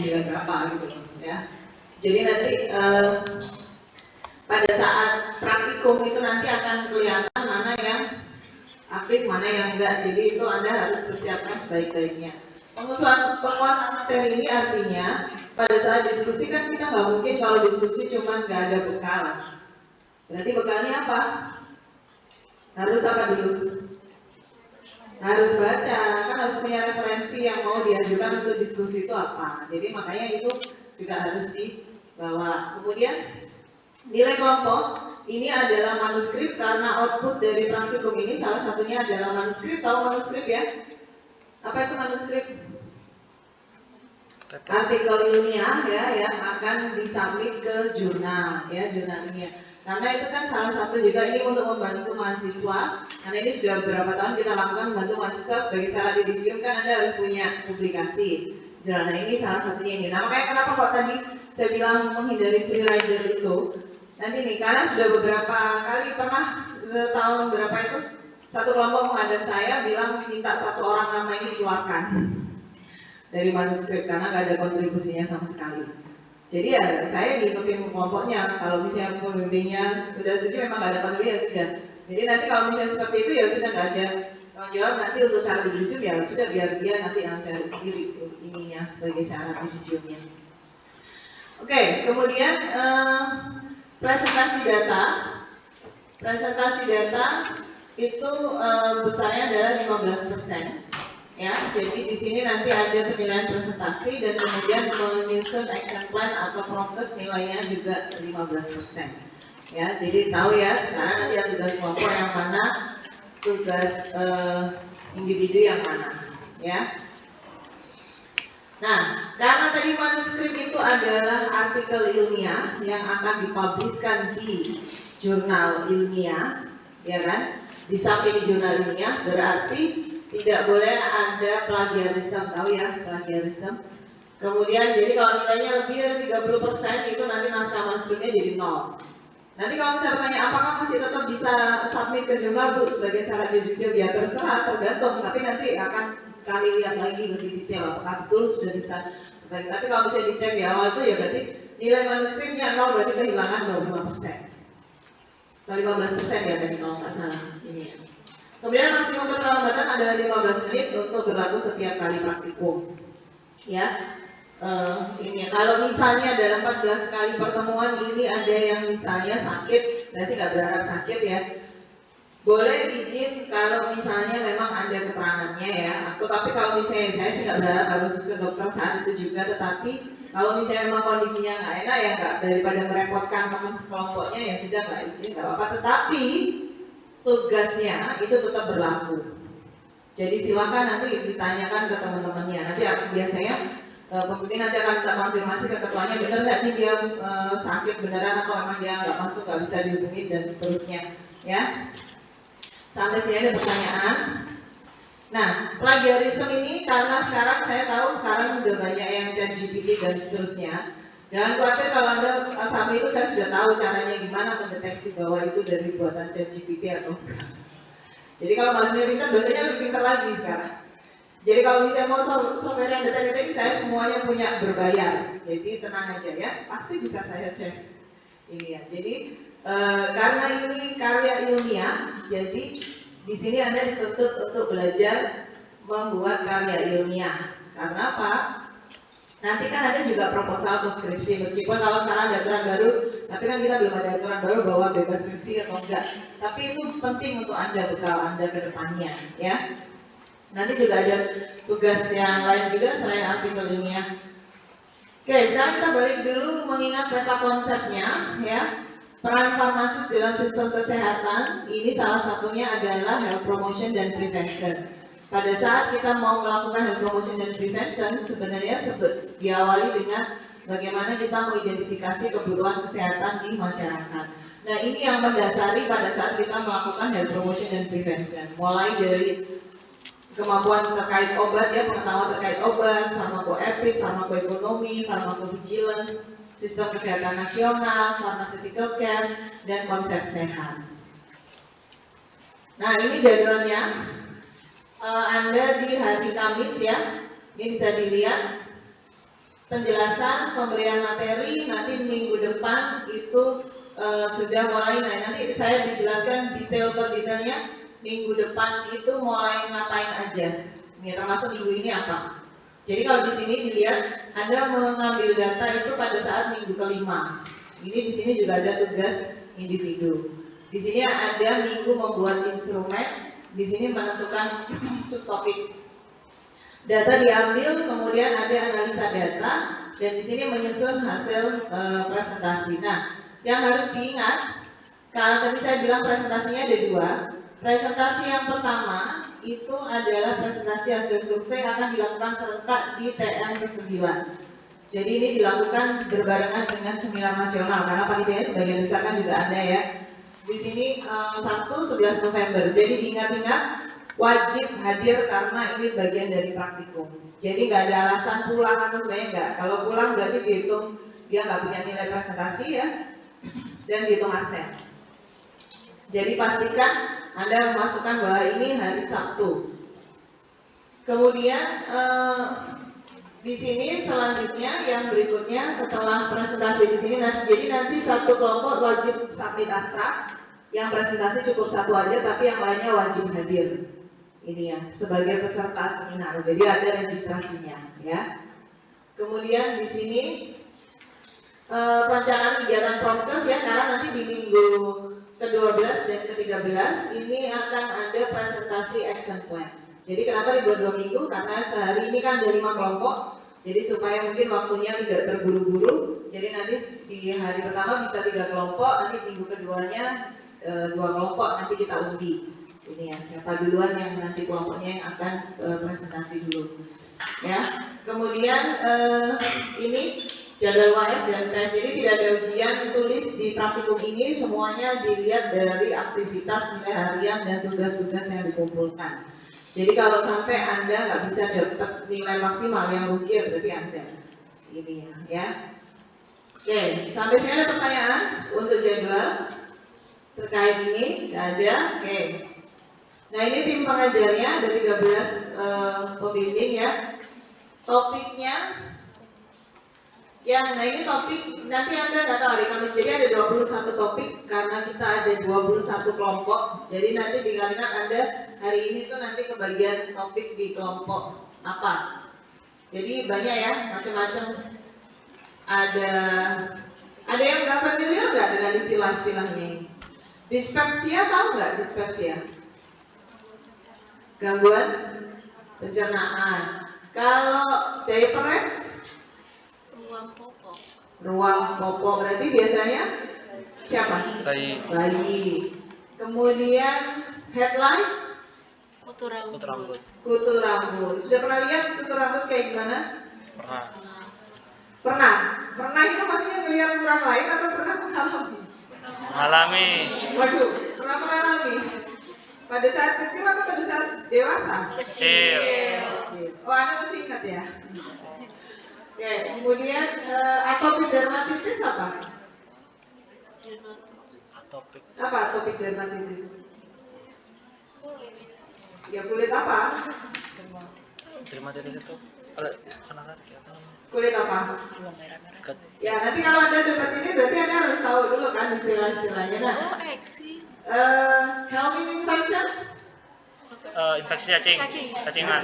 nilai berapa gitu loh ya. Jadi nanti pada saat praktikum itu nanti akan kelihatan mana yang aktif, mana yang enggak. Jadi itu Anda harus persiapkan sebaik-baiknya. Penguasaan materi ini artinya pada saat diskusi kan kita nggak mungkin kalau diskusi cuma nggak ada bekal. Berarti bekalnya apa? Harus apa dulu? Harus baca, kan harus punya referensi yang mau diajukan untuk diskusi itu apa. Jadi makanya itu juga harus dibawa. Kemudian nilai kelompok ini adalah manuskrip karena output dari praktikum ini salah satunya adalah manuskrip. Tahu manuskrip ya? Apa itu manuskrip? Artikel ilmiah ya yang akan disubmit ke jurnal ya, jurnal ilmiah. Karena itu kan salah satu juga ini untuk membantu mahasiswa. Karena ini sudah beberapa tahun kita lakukan membantu mahasiswa sebagai syarat yudisium kan Anda harus punya publikasi. Jurnal ini salah satunya ini. Nah makanya kenapa kok tadi saya bilang menghindari free rider itu? Nanti nih karena sudah beberapa kali pernah tahun berapa itu satu kelompok menghadap saya bilang minta satu orang nama ini dikeluarkan dari manuskrip karena nggak ada kontribusinya sama sekali. Jadi ya saya ngikutin kelompoknya. Kalau misalnya pembimbingnya sudah setuju memang nggak ada kontribusi ya sudah. Jadi nanti kalau misalnya seperti itu ya sudah nggak ada tanggung jawab nanti untuk syarat yudisium ya sudah biar dia nanti yang cari sendiri ininya sebagai syarat yudisiumnya. Oke, kemudian presentasi data. Presentasi data itu besarnya adalah 15%. Ya, jadi di sini nanti ada penilaian presentasi dan kemudian menyusun action plan atau prokes nilainya juga 15%. Ya, jadi tahu ya sekarang nanti yang tugas kelompok yang mana, tugas individu yang mana, ya. Nah, karena tadi manuskrip itu adalah artikel ilmiah yang akan dipubliskan di jurnal ilmiah, ya kan? Disubmit di jurnal ilmiah berarti tidak boleh ada plagiarisme, tahu ya plagiarisme. Kemudian jadi kalau nilainya lebih dari 30% itu nanti naskah manuskripnya jadi 0. Nanti kalau misalnya bertanya apakah masih tetap bisa submit ke jurnal Bu sebagai syarat yudisium ya terserah tergantung, tapi nanti akan kami lihat lagi lebih detail apakah betul sudah bisa. Tapi kalau bisa dicek di awal itu ya berarti nilai manuskripnya 0 berarti kehilangan 25%. Atau 15% ya tadi kalau nggak salah ini ya. Kemudian maksimum keterlambatan adalah 15 menit untuk berlaku setiap kali praktikum. Ya, ini kalau misalnya dalam 14 kali pertemuan ini ada yang misalnya sakit, saya sih nggak berharap sakit ya. Boleh izin kalau misalnya memang ada keterangannya ya. Tapi kalau misalnya saya sih nggak berharap harus ke dokter saat itu juga. Tetapi kalau misalnya memang kondisinya nggak enak ya nggak, daripada merepotkan teman sekelompoknya ya sudah nggak izin nggak apa-apa. Tetapi tugasnya itu tetap berlaku. Jadi silakan nanti ditanyakan ke teman-temannya. Nanti biasanya pemimpin nanti akan minta konfirmasi ke ketuanya benar nggak nih dia sakit beneran atau memang dia nggak masuk nggak bisa dihubungin dan seterusnya. Ya. Sampai sini ada pertanyaan. Nah, plagiarisme ini karena sekarang saya tahu sekarang udah banyak yang ChatGPT dan seterusnya. Jangan khawatir kalau Anda sampai itu saya sudah tahu caranya gimana mendeteksi bahwa itu dari buatan ChatGPT atau bukan. Jadi kalau mahasiswa pintar, biasanya lebih pintar lagi sekarang. Jadi kalau misalnya mau software yang deteksi saya semuanya punya berbayar. Jadi tenang aja ya, pasti bisa saya cek ini ya. Jadi karena ini karya ilmiah, jadi di sini Anda dituntut untuk belajar membuat karya ilmiah. Karena apa? Nanti kan ada juga proposal atau skripsi, meskipun kalau sekarang ada aturan baru, tapi kan kita belum ada aturan baru bahwa bebas skripsi atau enggak. Tapi itu penting untuk Anda, bekal Anda ke depannya, ya. Nanti juga ada tugas yang lain juga selain artikel ilmiah. Oke, sekarang kita balik dulu mengingat peta konsepnya, ya. Peran farmasis dalam sistem kesehatan, ini salah satunya adalah health promotion dan prevention. Pada saat kita mau melakukan health promotion dan prevention, sebenarnya diawali dengan bagaimana kita mengidentifikasi kebutuhan kesehatan di masyarakat. Nah, ini yang mendasari pada saat kita melakukan health promotion dan prevention. Mulai dari kemampuan terkait obat, ya, pengetahuan terkait obat, farmakoepik, farmakoekonomi, farmakovigilance, sistem kesehatan nasional, pharmaceutical care, dan konsep sehat. Nah, ini jadwalnya. Anda di hari Kamis ya, ini bisa dilihat. penjelasan, pemberian materi. Nanti minggu depan itu sudah mulai. Nah, nanti saya dijelaskan detail per detailnya. Minggu depan itu mulai ngapain aja. Ini termasuk minggu ini apa. Jadi kalau di sini dilihat, Anda mengambil data itu pada saat minggu kelima. Ini di sini juga ada tugas individu. Di sini ada minggu membuat instrumen. Di sini menentukan subtopik. Data diambil, kemudian ada analisa data, dan di sini menyusun hasil presentasi. Nah, yang harus diingat, kalau tadi saya bilang presentasinya ada dua. Presentasi yang pertama itu adalah presentasi hasil survei akan dilakukan serentak di TM ke-9. Jadi ini dilakukan berbarengan dengan seminar nasional karena panitia sebagian besar kan juga ada ya. Di sini Sabtu 11 November. Jadi diingat-ingat wajib hadir karena ini bagian dari praktikum. Jadi nggak ada alasan pulang atau sebenarnya nggak. Kalau pulang berarti dihitung dia nggak punya nilai presentasi ya, dan dihitung absen. Jadi pastikan Anda memasukkan bahwa ini hari Sabtu. Kemudian di sini selanjutnya yang berikutnya setelah presentasi di sini, jadi nanti satu kelompok wajib submit abstrak. Yang presentasi cukup satu aja, tapi yang lainnya wajib hadir. Ini ya sebagai peserta seminar. Jadi ada registrasinya ya. Kemudian di sini perencanaan kegiatan promkes ya, karena nanti di minggu ke-12 dan ke-13 ini akan ada presentasi action plan. Jadi kenapa dibuat 2 minggu? Karena sehari ini kan ada 5 kelompok. Jadi supaya mungkin waktunya tidak terburu-buru. Jadi nanti di hari pertama bisa 3 kelompok, nanti minggu keduanya 2 kelompok, nanti kita undi. Ini ya, siapa duluan yang nanti kelompoknya yang akan presentasi dulu. Ya. Kemudian ini jadwal UAS dan tes. Jadi tidak ada ujian tulis di praktikum ini, semuanya dilihat dari aktivitas nilai harian dan tugas-tugas yang dikumpulkan. Jadi kalau sampai Anda nggak bisa dapat nilai maksimal, yang rugi berarti Anda. Ini ya. Oke, sampai sini ada pertanyaan untuk jadwal terkait ini? Nggak ada. Oke. Nah ini tim pengajarnya ada 13 pembimbing ya. Topiknya nah ini topik nanti Anda nggak tahu hari Kamis, jadi ada 21 topik karena kita ada 21 kelompok. Jadi nanti dikalikan Anda hari ini tuh nanti kebagian topik di kelompok apa. Jadi banyak ya, macam-macam. Ada yang nggak familiar nggak dengan istilah-istilahnya? Dispepsia tahu nggak dispepsia? Gangguan pencernaan. Kalau diapetes? Ruang popok berarti biasanya siapa? Bayi. Kemudian head lice? Kutu rambut. Sudah pernah lihat kutu rambut kayak gimana? Pernah itu maksudnya melihat orang lain atau pernah mengalami? Waduh, pernah mengalami. Pada saat kecil atau pada saat dewasa? Kecil. Oh, Anda masih ingat ya? Oke, kemudian atopik dermatitis apa? Apa atopik dermatitis? Ya kulit apa? Dermatitis itu kulit apa? Ya nanti kalau Anda dapat ini berarti Anda harus tahu dulu kan istilah-istilahnya. Nah, helminth infection? Infeksi cacingan.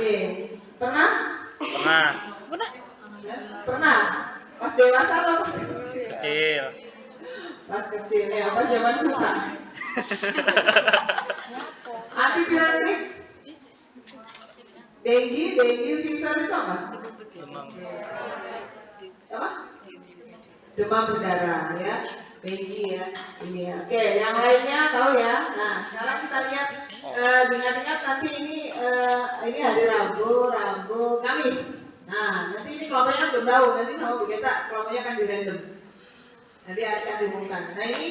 Pernah? Pernah. Pas dewasa atau pas kecil? Pas kecil ya, pas zaman susah. Antibiotik? Dengue fever itu apa? Demam berdarah ya. Dengue ya. Ini ya. Oke, yang lainnya tahu ya. Nah, sekarang kita lihat ingat-ingat nanti ini hari Rabu, Kamis. Nah, nanti ini kelompoknya belum tahu, nanti sama Bu Geta kelompoknya akan di random. Nanti akan diumumkan. Nah ini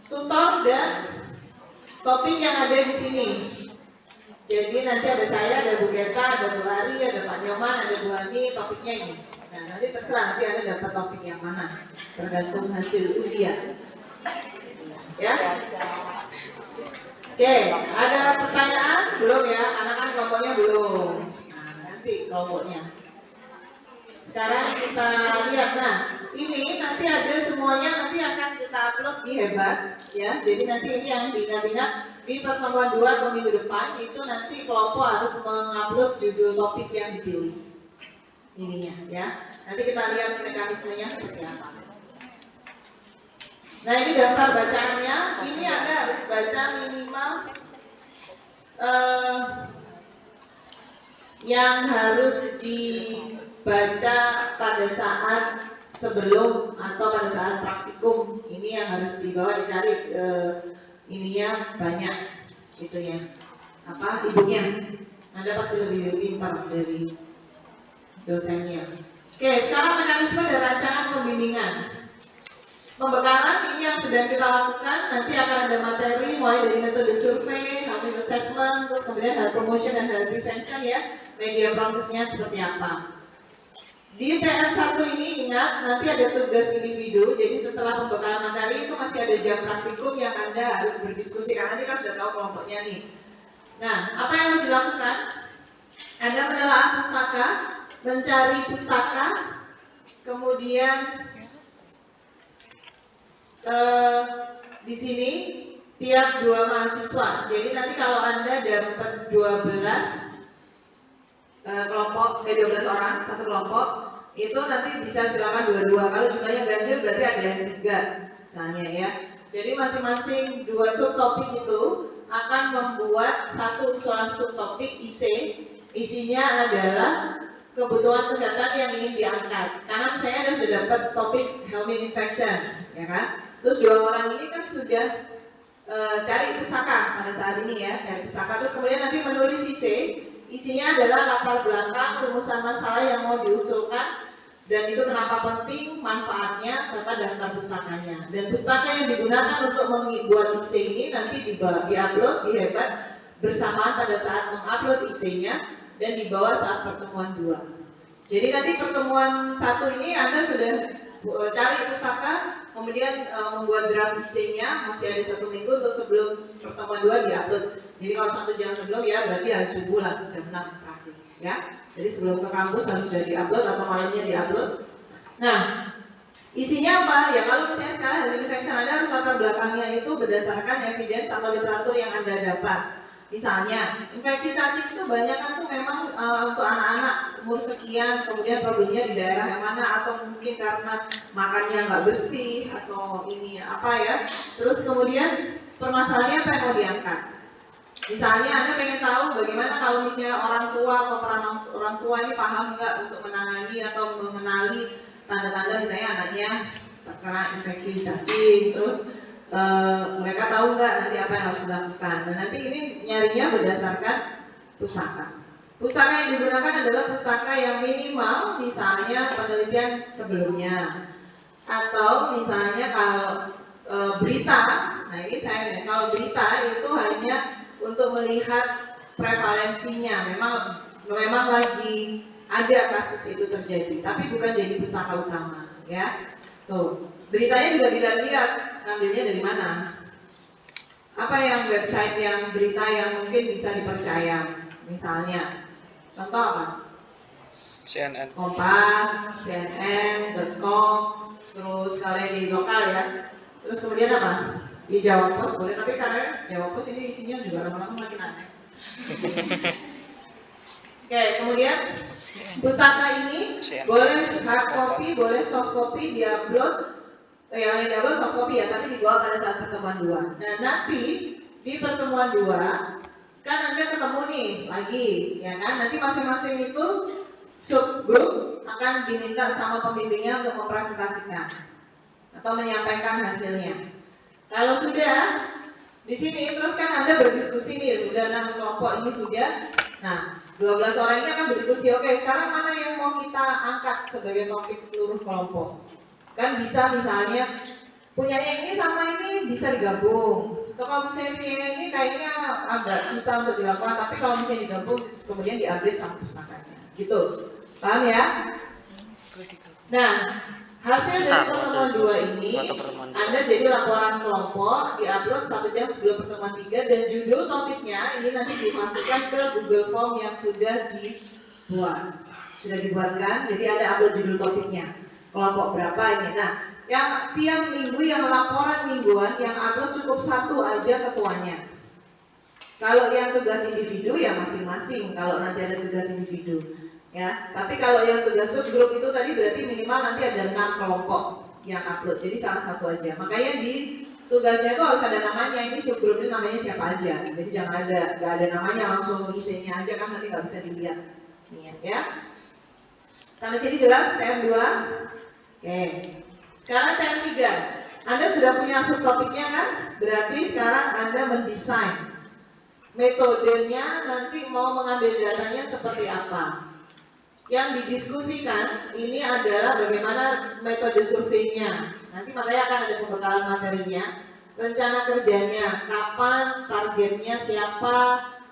tutor dan topik yang ada di sini. Jadi nanti ada saya, ada Bu Geta, ada Bu Ari, ada Pak Nyoman, ada Bu Ani, topiknya ini. Nah nanti terserah nanti Anda dapat topik yang mana, tergantung hasil ujian. Ya. Oke, ada pertanyaan? Belum ya? Anak-anak kelompoknya belum. Nanti kelompoknya. Sekarang kita lihat, nah ini nanti ada semuanya nanti akan kita upload di Hebat ya. Jadi nanti ini yang diingat-ingat di pertemuan 2 atau minggu depan itu nanti kelompok harus mengupload judul topik yang dipilih ininya ya. Nanti kita lihat mekanismenya seperti apa. Nah ini daftar bacaannya, ini Anda harus baca minimal yang harus dibaca pada saat sebelum atau pada saat praktikum. Ini yang harus dibawa, dicari ininya banyak itunya apa ibunya. Anda pasti lebih pintar dari dosennya. Oke, sekarang mekanisme dan rancangan pembimbingan. Pembekalan ini yang sedang kita lakukan, nanti akan ada materi mulai dari metode survei, health assessment, terus kemudian health promotion dan health prevention ya, media promosinya seperti apa. Di CM1 ini ingat, nanti ada tugas individu, jadi setelah pembekalan materi itu masih ada jam praktikum yang Anda harus berdiskusi, karena nanti kan sudah tahu kelompoknya nih. Nah, apa yang harus dilakukan? Anda menelaah pustaka, mencari pustaka, kemudian di sini tiap 2 mahasiswa. Jadi nanti kalau Anda dapat 12 kelompok, 12 orang satu kelompok, itu nanti bisa silakan 22. Kalau jumlahnya ganjil berarti ada yang 3 misalnya ya. Jadi masing-masing 2 subtopik itu akan membuat satu usulan subtopik IC. Isinya adalah kebutuhan kesehatan yang ingin diangkat. Karena saya ada sudah dapat topik helminth infection, ya kan? Terus 2 orang ini kan sudah cari pustaka pada saat ini ya, cari pustaka. Terus kemudian nanti menulis isinya adalah latar belakang rumusan masalah yang mau diusulkan dan itu kenapa penting, manfaatnya, serta daftar pustakanya. Dan pustaka yang digunakan untuk membuat IC ini nanti diupload di Hebat bersamaan pada saat mengupload IC-nya dan dibawa saat pertemuan 2. Jadi nanti pertemuan 1 ini Anda sudah cari pustaka, kemudian membuat draft IC-nya, masih ada 1 minggu untuk sebelum pertemuan 2 diupload. Jadi kalau 1 jam sebelum ya berarti hari subuh lah, jam 6 terakhir ya. Jadi sebelum ke kampus harus sudah diupload atau malamnya diupload. Nah, isinya apa? Ya kalau misalnya sekarang health infection Anda harus latar belakangnya itu berdasarkan evidence atau literatur yang Anda dapat. Misalnya, infeksi cacing itu banyak kan tuh memang untuk anak-anak umur sekian, kemudian problemnya di daerah yang mana, atau mungkin karena makannya nggak bersih, atau ini apa ya. Terus kemudian permasalahannya apa yang mau diangkat. Misalnya Anda pengen tahu bagaimana kalau misalnya orang tua atau peran orang tua ini paham nggak untuk menangani atau mengenali tanda-tanda misalnya anaknya terkena infeksi cacing, terus mereka tahu nggak nanti apa yang harus dilakukan. Dan nanti ini nyarinya berdasarkan pustaka. Pustaka yang digunakan adalah pustaka yang minimal misalnya penelitian sebelumnya, atau misalnya kalau berita. Nah ini saya kalau berita itu hanya untuk melihat prevalensinya, memang lagi ada kasus itu terjadi, tapi bukan jadi pustaka utama ya. Tuh beritanya juga dilihat ngambilnya dari mana, apa yang website yang berita yang mungkin bisa dipercaya, misalnya contoh apa? CNN, Kompas, CNN.com, terus kalian di lokal ya. Terus kemudian apa? Di Jawa Pos boleh, tapi karena Jawa Pos ini isinya juga lama-lama makin aneh. Oke, kemudian pustaka ini boleh hard copy, boleh soft copy, diupload. Yang diupload soft copy ya, tapi dibawa pada saat pertemuan 2. Nah nanti di pertemuan 2 kan Anda ketemu nih lagi, ya kan? Nanti masing-masing itu subgroup akan diminta sama pembimbingnya untuk mempresentasikan atau menyampaikan hasilnya. Kalau sudah di sini terus kan Anda berdiskusi nih, udah 6 kelompok ini sudah. Nah, 12 orang ini akan berdiskusi, oke sekarang mana yang mau kita angkat sebagai topik seluruh kelompok. Kan bisa misalnya punyanya ini sama ini bisa digabung. Atau kalau misalnya punyanya ini kayaknya agak susah untuk dilakukan, tapi kalau misalnya digabung kemudian diupdate sama pustakanya. Gitu. Paham ya? Nah, hasil dari pertemuan 2 ini Anda jadi laporan kelompok, diupload 1 jam sebelum pertemuan 3, dan judul topiknya ini nanti dimasukkan ke Google Form yang sudah dibuat. Sudah dibuatkan, jadi ada upload judul topiknya. Kelompok berapa ini. Nah, yang tiap minggu yang laporan mingguan yang upload cukup satu aja ketuanya. Kalau yang tugas individu ya masing-masing kalau nanti ada tugas individu. Ya, tapi kalau yang tugas subgroup itu tadi berarti minimal nanti ada 6 kelompok yang upload. Jadi salah satu aja. Makanya di tugasnya itu harus ada namanya. Ini subgroup ini namanya siapa aja. Jadi jangan nggak ada namanya langsung isinya aja kan nanti nggak bisa dilihat. Nih ya. Sampai sini jelas TM2? Oke. Sekarang TM3. Anda sudah punya subtopiknya kan? Berarti sekarang Anda mendesain metodenya, nanti mau mengambil datanya seperti apa. Yang didiskusikan ini adalah bagaimana metode surveinya. Nanti makanya akan ada pembekalan materinya, rencana kerjanya, kapan, targetnya siapa,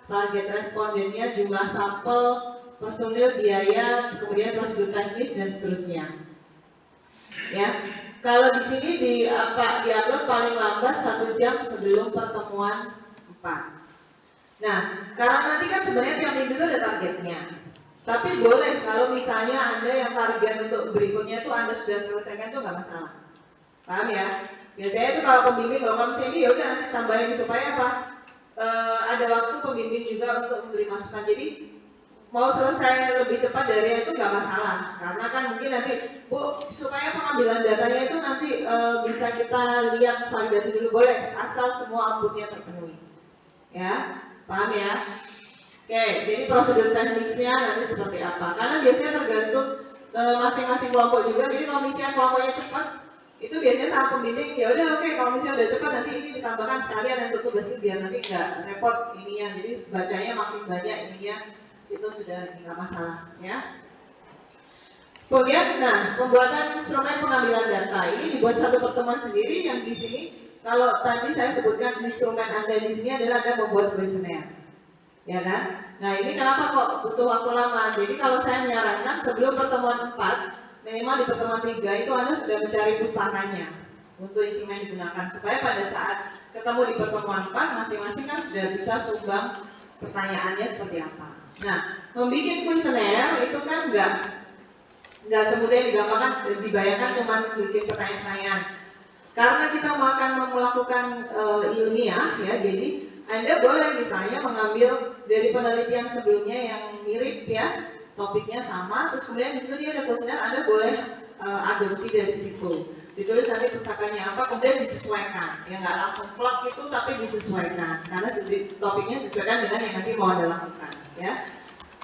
target respondennya, jumlah sampel, personil, biaya, kemudian prosedur teknis dan seterusnya. Ya, kalau di sini diupload paling lambat 1 jam sebelum pertemuan 4. Nah, karena nanti kan sebenarnya tiap minggu itu ada targetnya. Tapi boleh kalau misalnya Anda yang target untuk berikutnya itu Anda sudah selesaikan itu nggak masalah. Paham ya? Biasanya itu kalau pembimbing kalau misalnya ini ya udah nanti tambahin supaya apa? Ada waktu pembimbing juga untuk memberi masukan. Jadi mau selesai lebih cepat dari itu nggak masalah. Karena kan mungkin nanti Bu supaya pengambilan datanya itu nanti bisa kita lihat validasi dulu boleh asal semua outputnya terpenuhi. Ya. Paham ya? Oke, jadi prosedur teknisnya nanti seperti apa? Karena biasanya tergantung masing-masing kelompok juga. Jadi kalau misalnya kelompoknya cepat, itu biasanya saat pembimbing ya udah oke, kalau misalnya udah cepat nanti ini ditambahkan sekalian untuk tugas ini biar nanti nggak repot ininya. Jadi bacanya makin banyak ininya itu sudah nggak masalah ya. Kemudian, nah pembuatan instrumen pengambilan data ini dibuat satu pertemuan sendiri yang di sini. Kalau tadi saya sebutkan instrumen Anda di sini adalah Anda membuat kuesioner, ya kan? Nah ini kenapa kok butuh waktu lama? Jadi kalau saya menyarankan sebelum pertemuan 4, minimal di pertemuan 3 itu Anda sudah mencari pustakanya untuk instrumen digunakan supaya pada saat ketemu di pertemuan 4 masing-masing kan sudah bisa sumbang pertanyaannya seperti apa. Nah, membuat kuesioner itu kan nggak semudah yang dibayangkan cuma bikin pertanyaan-pertanyaan. Karena kita akan melakukan ilmiah ya, jadi Anda boleh misalnya mengambil dari penelitian sebelumnya yang mirip ya, topiknya sama, terus kemudian di situ dia ada kuesioner, Anda boleh adopsi dari situ. Ditulis nanti pusakanya apa, kemudian disesuaikan. Ya nggak langsung plug itu tapi disesuaikan, karena topiknya disesuaikan dengan yang nanti mau Anda lakukan ya.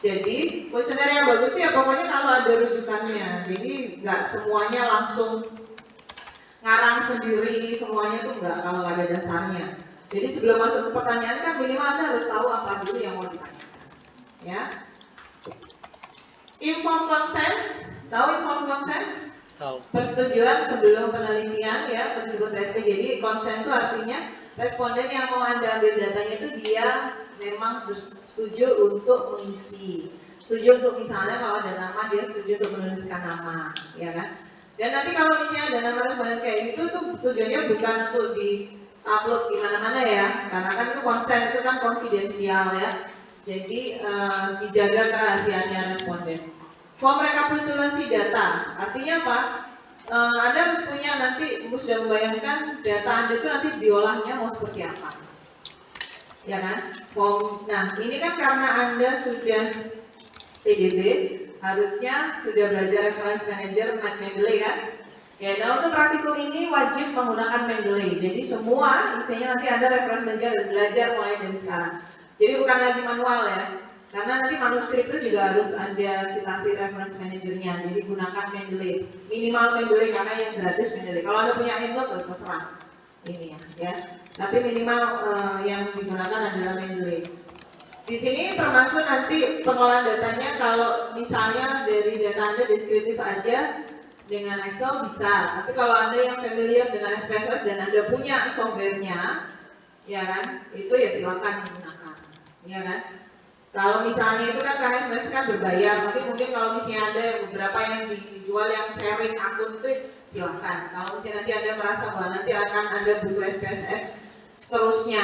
Jadi kuesioner yang bagus ya pokoknya kalau ada rujukannya, jadi nggak semuanya langsung ngarang sendiri semuanya tuh enggak kalau nggak ada dasarnya. Jadi sebelum masuk ke pertanyaan kan minimal Anda harus tahu apa dulu yang mau ditanyakan. Ya. Informed consent, tahu informed consent? Tahu. Persetujuan sebelum penelitian ya, tersebut RSP. Jadi consent itu artinya responden yang mau Anda ambil datanya itu dia memang setuju untuk mengisi. Setuju untuk misalnya kalau ada nama dia setuju untuk menuliskan nama, ya kan? Dan nanti kalau misalnya ada nama responden kayak gitu tuh tujuannya bukan untuk di upload di mana-mana ya, karena kan itu konsen itu kan konfidensial ya. Jadi dijaga kerahasiaannya responden. Form rekapitulasi data, artinya apa? Anda harus punya nanti sudah membayangkan data Anda itu nanti diolahnya mau seperti apa, ya kan? Form, nah ini kan karena Anda sudah PDB, harusnya sudah belajar reference manager Mendeley kan? Ya, nah untuk praktikum ini wajib menggunakan Mendeley. Jadi semua isinya nanti ada reference manager dan belajar mulai dari sekarang. Jadi bukan lagi manual ya, karena nanti manuskrip itu juga harus ada citasi reference manajernya. Jadi gunakan Mendeley, minimal Mendeley karena yang gratis Mendeley. Kalau Anda punya EndNote terserah ini ya. Tapi minimal yang digunakan adalah Mendeley. Di sini termasuk nanti pengolahan datanya kalau misalnya dari data Anda deskriptif aja dengan Excel bisa, tapi kalau Anda yang familiar dengan SPSS dan Anda punya softwarenya, ya kan, itu ya silakan menggunakan, ya kan. Kalau misalnya itu kan karena SPSS kan berbayar, tapi mungkin kalau misalnya ada beberapa yang dijual yang sharing akun itu silakan. Kalau misalnya nanti Anda merasa bahwa nanti akan Anda butuh SPSS seterusnya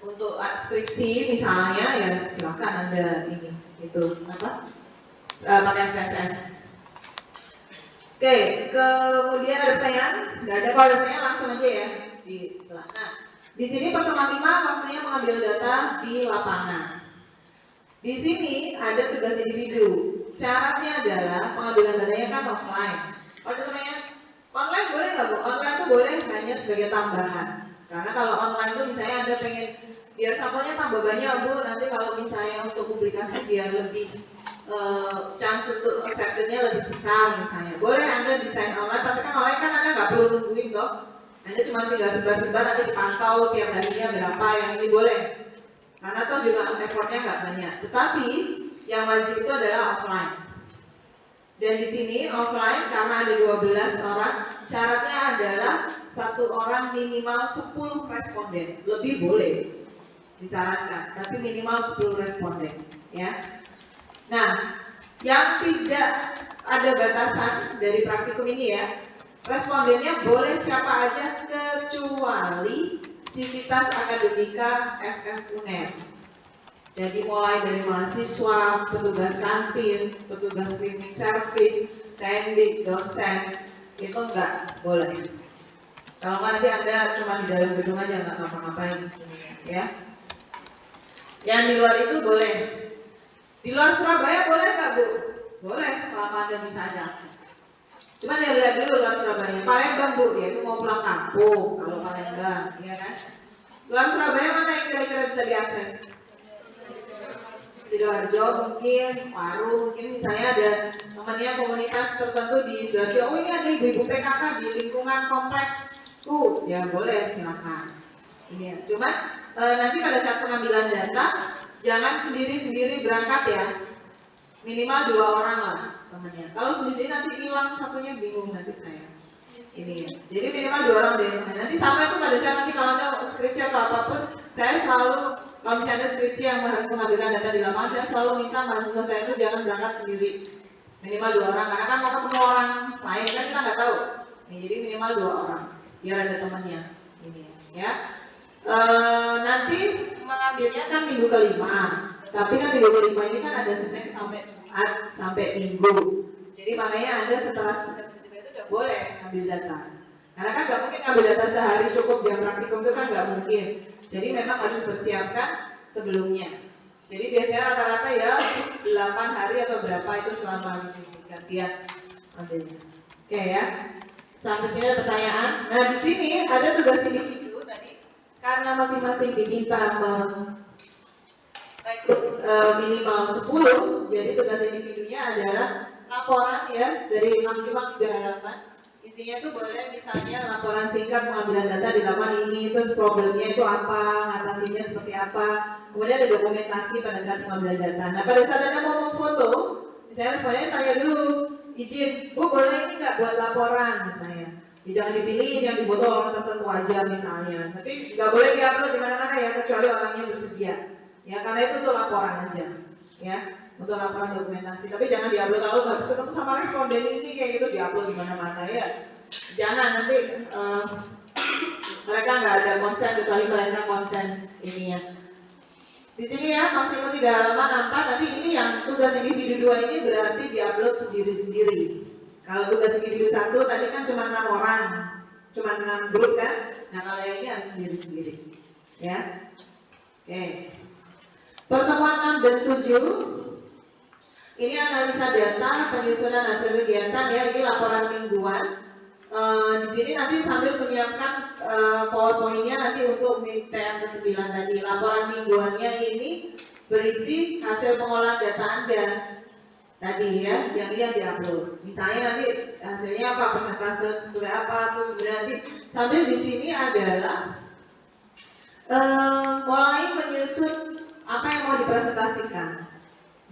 untuk skripsi misalnya ya silakan Anda ini itu apa pakai SPSS. Oke, kemudian ada pertanyaan? Nggak ada. Kalau ada pertanyaan langsung aja ya di setelah. Nah, di sini pertemuan 5 waktunya mengambil data di lapangan. Di sini ada tugas individu. Syaratnya adalah pengambilan datanya kan offline. Kalau teman-teman online boleh nggak Bu? Online tuh boleh hanya sebagai tambahan. Karena kalau online tuh misalnya Anda pengen biar sampelnya tambah banyak Bu, nanti kalau misalnya untuk publikasi biar lebih chance untuk acceptednya lebih besar misalnya. Boleh Anda desain online, tapi kan online kan Anda nggak perlu nungguin toh. Anda cuma tinggal sebar-sebar nanti dipantau tiap harinya berapa, yang ini boleh. Karena toh juga effortnya nggak banyak. Tetapi yang wajib itu adalah offline. Dan di sini offline karena ada 12 orang, syaratnya adalah satu orang minimal 10 responden. Lebih boleh disarankan, tapi minimal 10 responden, ya. Nah, yang tidak ada batasan dari praktikum ini ya, respondennya boleh siapa aja kecuali Sivitas Akademika FF UNER. Jadi mulai dari mahasiswa, petugas kantin, petugas cleaning service, teknik, dosen, itu enggak boleh. Kalau nanti Anda cuma di dalam gedung aja nggak ngapa-ngapain, ya. Yang di luar itu boleh. Di luar Surabaya boleh nggak Bu? Boleh, selama Anda bisa ada akses. Cuma ya lihat dulu luar Surabaya. Palembang Bu, ya itu mau pulang kampung kalau Palembang, ya kan? Luar Surabaya mana yang kira-kira bisa diakses? Sidoarjo mungkin, Paru mungkin, misalnya ada temannya komunitas tertentu di Sidoarjo. Oh ini ada ibu-ibu PKK di lingkungan kompleksku, ya boleh silakan. Ini ya. Cuman nanti pada saat pengambilan data jangan sendiri-sendiri berangkat ya, minimal 2 orang lah temannya. Kalau sendiri nanti hilang satunya bingung nanti saya. Ini ya. Jadi minimal 2 orang dari temannya. Nanti sama itu pada saat nanti kalau Anda skripsi atau apapun, saya selalu kalau misalnya skripsi yang harus mengambilkan data di lapangan, saya selalu minta mahasiswa saya itu jangan berangkat sendiri. Minimal 2 orang, karena kan mau ketemu orang lain kan kita nggak tahu. Nih, jadi minimal 2 orang, biar ada temannya. Ini ya. Nanti mengambilnya kan minggu kelima, tapi kan minggu kelima ini kan ada Senin sampai Jumat sampai Minggu. Jadi makanya Anda setelah Senin itu udah boleh ambil data. Karena kan nggak mungkin ambil data sehari cukup jam praktikum itu kan nggak mungkin. Jadi memang harus persiapkan sebelumnya. Jadi biasanya rata-rata ya 8 hari atau berapa itu selama gantian ambilnya. Oke ya. Sampai sini ada pertanyaan. Nah di sini ada tugas individu tadi. Karena masing-masing diminta merekrut minimal 10, jadi tugas individunya adalah laporan ya dari maksimal 3 halaman. Isinya itu boleh misalnya laporan singkat pengambilan data di lapangan ini, terus problemnya itu apa, ngatasinya seperti apa. Kemudian ada dokumentasi pada saat pengambilan data. Nah pada saat Anda mau memfoto, misalnya respondennya tanya dulu, izin, Bu boleh ini nggak buat laporan misalnya. Jangan dipilih yang difoto orang tertentu aja misalnya, tapi nggak boleh diupload di mana-mana ya kecuali orangnya bersedia. Ya karena itu untuk laporan aja, ya untuk laporan dokumentasi. Tapi jangan diupload kalau harus ketemu sama responden ini kayak gitu diupload di mana-mana ya. Jangan nanti mereka nggak ada konsen kecuali mereka konsen ininya. Di sini ya maksimal 3 halaman apa nanti ini yang tugas individu 2 ini berarti diupload sendiri-sendiri. Kalau tugas individu 1 tadi kan cuma 6 orang, cuma 6 grup kan. Nah kalau yang ini harus sendiri-sendiri, ya. Oke. Pertemuan 6 dan 7 ini analisa data, penyusunan hasil kegiatan ya. Ini laporan mingguan. Di sini nanti sambil menyiapkan PowerPoint-nya nanti untuk midterm ke-9 tadi. Laporan mingguannya ini berisi hasil pengolahan data Anda tadi ya, yang diupload. Misalnya nanti hasilnya apa, persentase seperti apa, terus kemudian nanti sambil di sini adalah mulai menyusun apa yang mau dipresentasikan,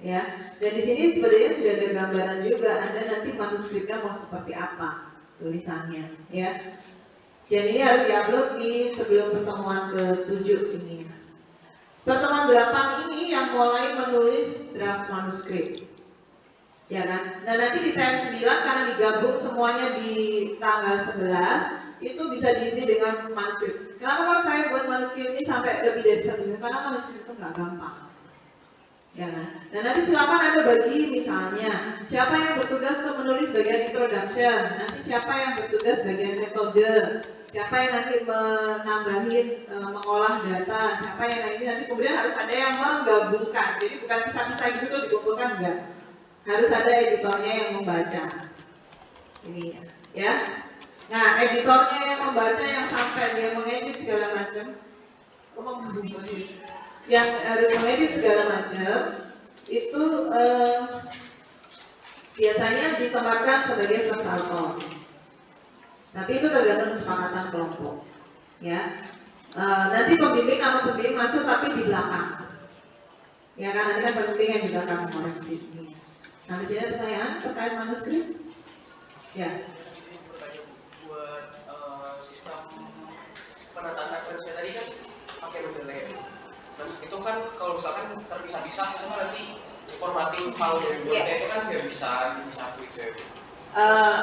ya. Dan di sini sebenarnya sudah ada gambaran juga. Anda nanti manuskripnya mau seperti apa tulisannya, ya. Jadi ini harus diupload di sebelum pertemuan ke-7 ini. Pertemuan 8 ini yang mulai menulis draft manuskrip. Ya kan? Nah nanti di time 9 karena digabung semuanya di tanggal 11 itu bisa diisi dengan manuskrip. Kenapa kalau saya buat manuskrip ini sampai lebih dari 1 minggu? Karena manuskrip itu nggak gampang. Ya kan? Nah nanti silakan Anda bagi misalnya siapa yang bertugas untuk menulis bagian introduction, nanti siapa yang bertugas bagian metode, siapa yang nanti menambahin mengolah data, siapa yang nanti kemudian harus ada yang menggabungkan. Jadi bukan pisah-pisah gitu tuh dikumpulkan, enggak. Harus ada editornya yang membaca. Ini ya. Nah editornya yang membaca yang sampai dia mengedit segala macam, yang harus mengedit segala macam itu biasanya ditempatkan sebagai konsultan. Tapi itu tergantung kesepakatan kelompok. Ya, nanti pembimbing sama pembimbing masuk tapi di belakang. Ya kan nanti kan pembimbing yang juga akan mengoreksi. Sampai sini ada pertanyaan terkait manuskrip? Ya. Buat sistem penataan referensi tadi kan pakai Mendeley. Dan itu kan kalau misalkan terpisah-pisah itu kan nanti formatting file dari Word itu kan nggak bisa jadi satu itu ya.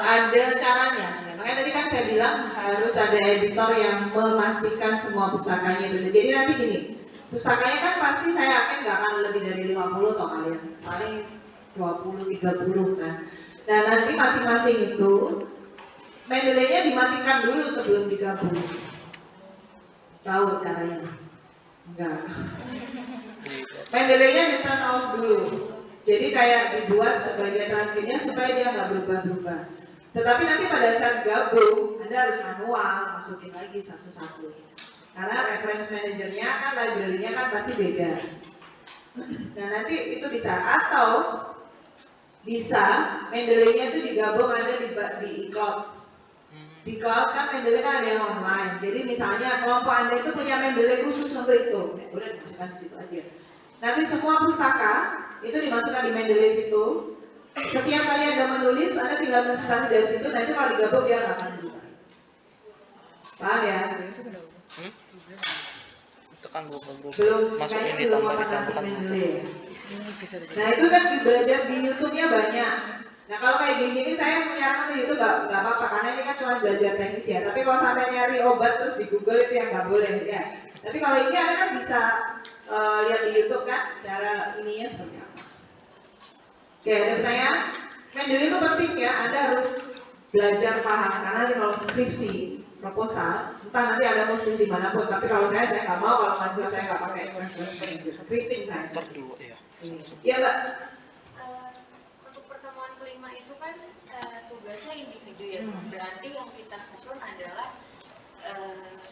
Ada caranya sebenarnya. Makanya tadi kan saya bilang harus ada editor yang memastikan semua pustakanya itu. Jadi nanti gini, pustakanya kan pasti saya yakin nggak akan lebih dari 50 toh kalian, paling 20-30 kan. Nah nanti masing-masing itu Mendeley-nya dimatikan dulu sebelum digabung. Tahu caranya? Enggak. Mendeley-nya di turn off dulu. Jadi kayak dibuat sebagai transkripnya supaya dia nggak berubah-ubah. Tetapi nanti pada saat gabung, Anda harus manual masukin lagi satu-satu. Karena reference manajernya kan library-nya kan pasti beda. Nah nanti itu bisa atau bisa Mendeley-nya itu digabung ada di cloud. Di cloud kan Mendeley kan ada yang online. Jadi misalnya kelompok Anda itu punya Mendeley khusus untuk itu. Ya, udah dimasukkan di situ aja. Nanti semua pustaka itu dimasukkan di Mendeley situ. Setiap kali Anda menulis, Anda tinggal mensitasi dari situ. Nah itu kalau digabung dia nggak akan berubah. Paham ya? Tekan Google. Belum Masukin kayaknya belum ditambahkan. Mendeley. Nah itu kan belajar di YouTube-nya banyak. Nah kalau kayak gini saya menyarankan ke YouTube nggak apa-apa karena ini kan cuma belajar teknis ya. Tapi kalau sampai nyari obat terus di Google itu yang nggak boleh ya. Tapi kalau ini Anda kan bisa lihat di YouTube kan cara ininya seperti apa. Oke ada pertanyaan? Mendeley itu penting ya. Anda harus belajar paham karena nanti kalau skripsi proposal entah nanti ada mau skripsi dimanapun. Tapi kalau saya nggak mau kalau mahasiswa saya nggak pakai reference manager. Kritik saya. Berdua ya. Iya Mbak. Untuk pertemuan kelima itu kan tugasnya individu ya. Berarti yang kita susun adalah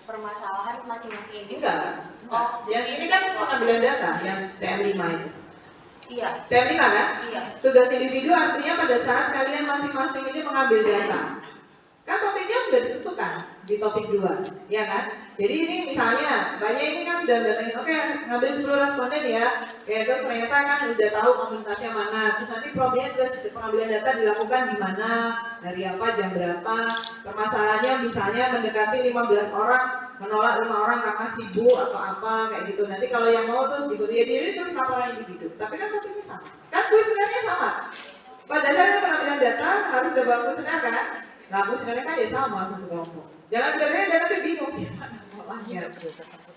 permasalahan masing-masing individu. Enggak. Oh, Yang ini kan pengambilan data yang TM5 itu. Iya. TM5 kan? Iya. Tugas individu artinya pada saat kalian masing-masing ini mengambil data. Kan topiknya sudah ditentukan di topik 2, ya kan? Jadi ini misalnya, banyak ini kan sudah datangin, oke ngambil 10 responden ya, terus ternyata kan udah tahu komunitasnya mana, terus nanti problemnya terus pengambilan data dilakukan di mana, dari apa, jam berapa, permasalahannya misalnya mendekati 15 orang, menolak 5 orang karena sibuk atau apa, kayak gitu. Nanti kalau yang mau terus diikuti, ya diri terus laporan individu, tapi kan topiknya sama, kan kuesionernya sama. Pada saat pengambilan data harus udah buat kuesioner kan? Nah, kuesionernya kan ya sama satu kelompok. Jangan udah beda nanti bingung gimana polanya.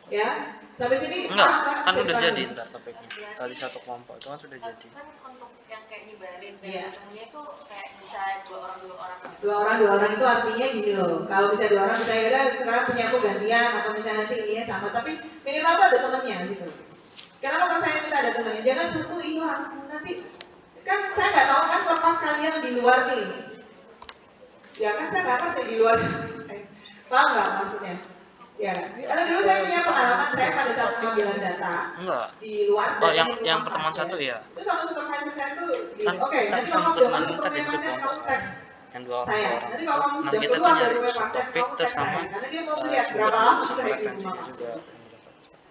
Ya, sampai sini Enggak, kan udah jadi ntar topiknya. Kali satu kelompok itu kan sudah jadi. Kan untuk yang kayak nyebarin Iya. presenternya itu kayak bisa dua orang. Dua orang itu artinya gini loh. Kalau bisa 2 orang bisa ya sekarang punya aku gantian atau misalnya nanti ininya sama, tapi minimal tuh ada temennya gitu. Kenapa kalau saya minta ada temennya? Jangan satu hilang nanti kan saya nggak tahu kan lepas kalian di luar nih. Ya kan saya nggak ngerti di luar. Paham nggak maksudnya? Ya, karena dulu saya punya pengalaman saya pada saat pengambilan data Enggak. di luar. Oh, dan di yang rumah pertemuan pasien. satu ya. Itu sama supervisor saya tuh, Kan oke, kita nanti bisa kalau udah masuk menentukan ke rumah di grup pasien kelompok. kamu teks Yang 2 orang saya. 2 orang. Nanti kalau kamu Nah, sudah kita tuh keluar nyari dari rumah pasien topik kamu terus teks sama saya, karena dia mau lihat berapa sumber lama saya di referensinya rumah juga. pasien.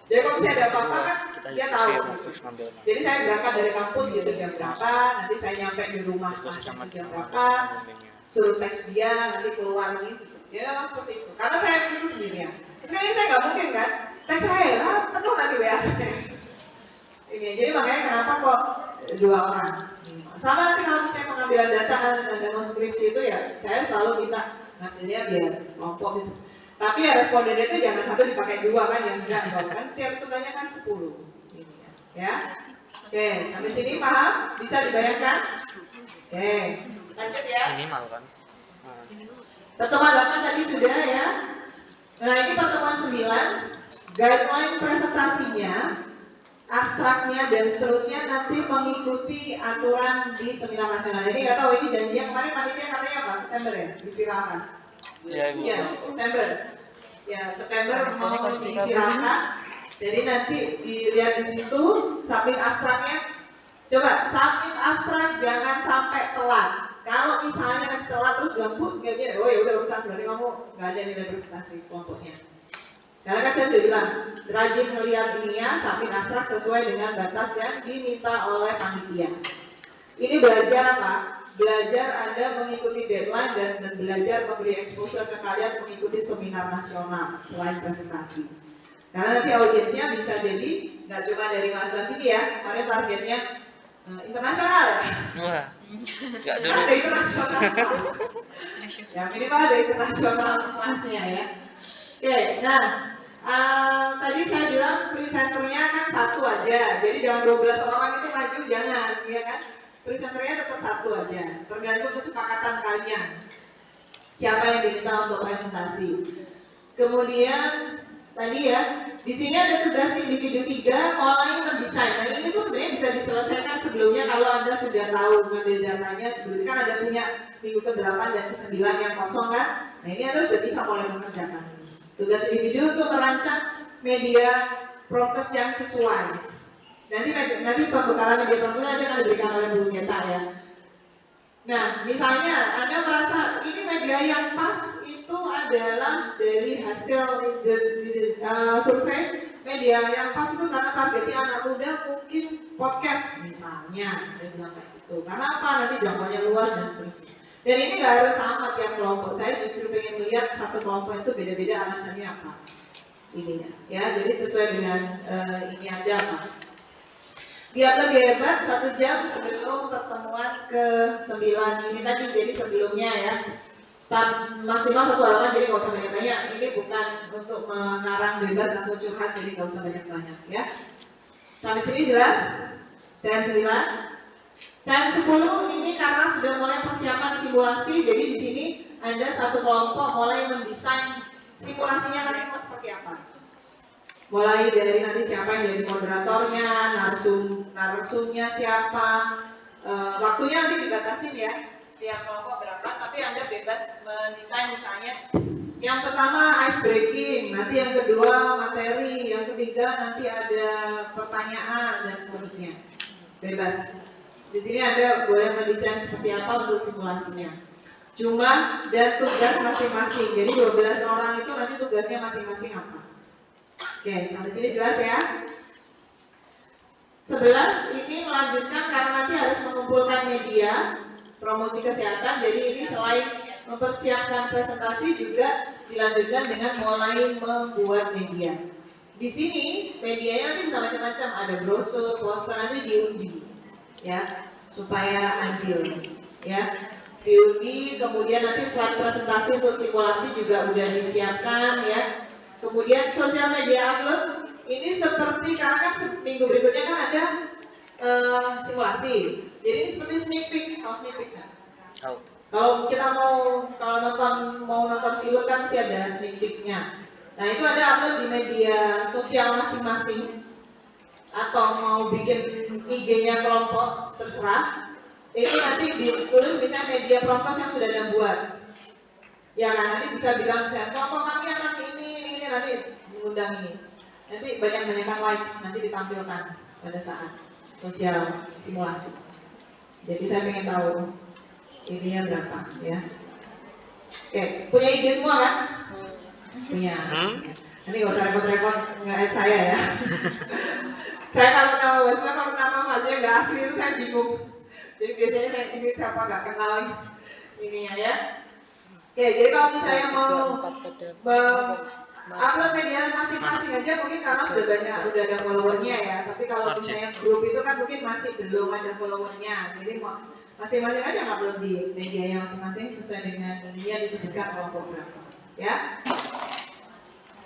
Jadi kalau misalnya ada apa-apa kan Kita dia diskusi tahu. terus ngambil mana. Jadi saya berangkat dari kampus gitu jam berapa, nanti saya nyampe di rumah Diskusi pasien sama jam teman berapa, pembimbingnya. suruh teks dia, nanti keluar gitu. Ya memang seperti itu. Karena saya itu sendirian. Tapi ini saya nggak mungkin kan, teks saya penuh nanti WA saya. Ini jadi makanya kenapa kok 2 orang. Sama nanti kalau misalnya pengambilan data dan demo skripsi itu ya, saya selalu minta ngambilnya biar kelompok bisa. Tapi ya responden itu jangan satu dipakai 2 kan, yang enggak dong kan tiap tunggalnya kan 10. Ini ya. Oke, sampai sini paham? Bisa dibayangkan? Oke, lanjut ya. Minimal kan. Nah, Pertemuan 8 tadi sudah ya. Nah, ini pertemuan 9. Guideline presentasinya, abstraknya dan seterusnya nanti mengikuti aturan di seminar nasional. Ini nggak tahu ini janjinya kemarin panitia katanya apa? September ya, diviralkan. ya ibu. Iya, September. Ya, September mau diviralkan. Jadi nanti dilihat di situ, submit abstraknya. Coba submit abstrak jangan sampai telat. Kalau misalnya nanti telat terus bilang bu, nggak dia, oh ya udah urusan berarti kamu nggak ada nilai presentasi kelompoknya. Karena kan saya sudah bilang, rajin melihat ini ya, submit abstrak sesuai dengan batas yang diminta oleh panitia. Ini belajar apa? Belajar Anda mengikuti deadline dan belajar memberi exposure ke kalian mengikuti seminar nasional selain presentasi. Karena nanti audiensnya bisa jadi nggak cuma dari mahasiswa sini ya, kemarin targetnya internasional ya. Wah, nggak dulu. Ada internasional. Ya minimal ada internasional kelasnya ya. Oke, nah tadi saya bilang presenternya kan satu aja, jadi jangan 12 orang itu maju, jangan, ya kan? Presenternya tetap satu aja, tergantung kesepakatan kalian. Siapa yang diminta untuk presentasi. Kemudian tadi ya, di sini ada tugas individu 3 mulai mendesain. Nah ini tuh sebenarnya bisa diselesaikan sebelumnya kalau Anda sudah tahu mengambil datanya. Sebelumnya kan ada punya minggu ke-8 dan ke-9 yang kosong kan. Nah ini Anda sudah bisa mulai mengerjakan. Tugas individu untuk merancang media prokes yang sesuai. Nanti pembekalan media prokes aja akan diberikan oleh Bu Geta ya. Nah misalnya Anda merasa ini media yang pas itu adalah dari hasil survei media yang pas itu karena targetnya anak muda mungkin podcast misalnya, saya bilang kayak gitu. Karena apa? Nanti jangkauannya luas dan seterusnya. Dan ini nggak harus sama tiap kelompok. Saya justru pengen melihat satu kelompok itu beda-beda alasannya apa. Ininya, ya. Jadi sesuai dengan ini aja apa. Biar lebih hebat 1 jam sebelum pertemuan ke-9 ini tadi. Jadi sebelumnya ya. Maksimal 1 halaman, jadi nggak usah banyak-banyak. Ini bukan untuk mengarang bebas atau curhat, jadi nggak usah banyak-banyak ya. Sampai sini jelas? Dan 9. Dan 10 ini karena sudah mulai persiapan simulasi, jadi di sini Anda satu kelompok mulai mendesain simulasinya nanti mau seperti apa. Mulai dari nanti siapa yang jadi moderatornya, narsumnya siapa, waktunya nanti dibatasin ya. Tiap kelompok berapa, tapi Anda bebas mendesain misalnya yang pertama ice breaking, nanti yang kedua materi, yang ketiga nanti ada pertanyaan dan seterusnya. Bebas. Di sini Anda boleh mendesain seperti apa untuk simulasinya. Jumlah dan tugas masing-masing. Jadi 12 orang itu nanti tugasnya masing-masing apa. Oke, sampai sini jelas ya. 11 ini melanjutkan karena nanti harus mengumpulkan media promosi kesehatan, jadi ini selain mempersiapkan presentasi juga dilanjutkan dengan mulai membuat media. Di sini medianya nanti bisa macam-macam, ada brosur, poster, nanti diundi, ya supaya adil, ya diundi. Kemudian nanti slide presentasi untuk simulasi juga udah disiapkan, ya. Kemudian sosial media upload ini seperti karena kan minggu berikutnya kan ada simulasi. Jadi ini seperti sneak peek, tahu sneak peek kan? Tahu. Kalau kita mau nonton film kan sih ada sneak peeknya. Nah itu ada upload di media sosial masing-masing. Atau mau bikin IG-nya kelompok terserah. Itu nanti ditulis misalnya media prokes yang sudah Anda buat. Ya kan nanti bisa bilang misalnya kelompok kami akan ini nanti mengundang ini. Nanti banyak-banyakan likes nanti ditampilkan pada saat sosial simulasi. Jadi saya pengen tahu ininya berapa ya. Oke, punya ide semua kan? Punya. Nanti nggak usah repot-repot nge-add saya ya. Saya kalau nama mahasiswa, kalau nama mahasiswa nggak asli itu saya bingung. Jadi biasanya saya ini siapa nggak kenal ininya ya. Oke, jadi kalau misalnya mau upload media masing-masing aja mungkin karena udah ada followernya ya. Tapi kalau misalnya grup itu kan mungkin masih belum ada followernya. Jadi masing-masing aja upload di medianya masing-masing sesuai dengan ininya disebutkan kelompok berapa. Ya.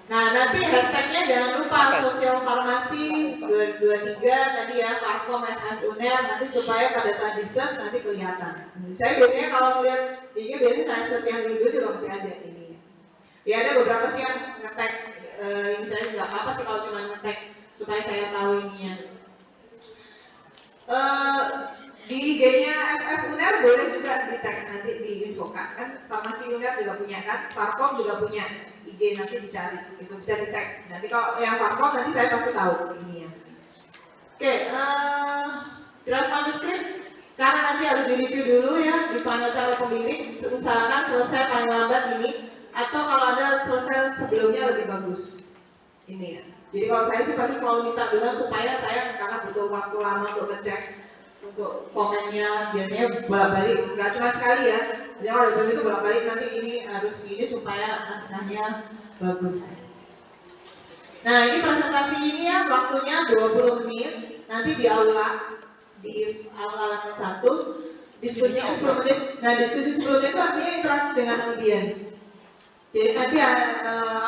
Nah, nanti hashtagnya jangan lupa sosial farmasi 223 tadi ya, Farkom FF UNER, nanti supaya pada saat di search nanti kelihatan. Saya biasanya kalau melihat IG biasanya saya search yang dulu juga masih ada ini. Ya ada beberapa sih yang nge-tag, misalnya nggak apa sih kalau cuma nge-tag supaya saya tahu ininya. Di IG-nya FF UNER boleh juga di-tag nanti diinfokan kan, Farmasi UNER juga punya kan, Farkom juga punya IG, nanti dicari, itu bisa di-tag. Nanti kalau yang Farkom nanti saya pasti tahu ini ya. Oke, draft manuskrip karena nanti harus di-review dulu ya di panel calon pembimbing, usahakan selesai paling lambat ini, atau kalau ada selesai sebelumnya lebih bagus. Ini ya. Jadi kalau saya sih pasti selalu minta dulu supaya saya karena butuh waktu lama untuk ngecek untuk komennya, biasanya bolak-balik, nggak cuma sekali ya. Jadi kalau itu bolak-balik nanti ini harus ini supaya naskahnya bagus. Nah ini presentasi ini ya waktunya 20 menit, nanti di aula lantai 1, diskusinya 10 menit. Nah diskusi 10 menit itu artinya interaksi dengan audiens. Jadi nanti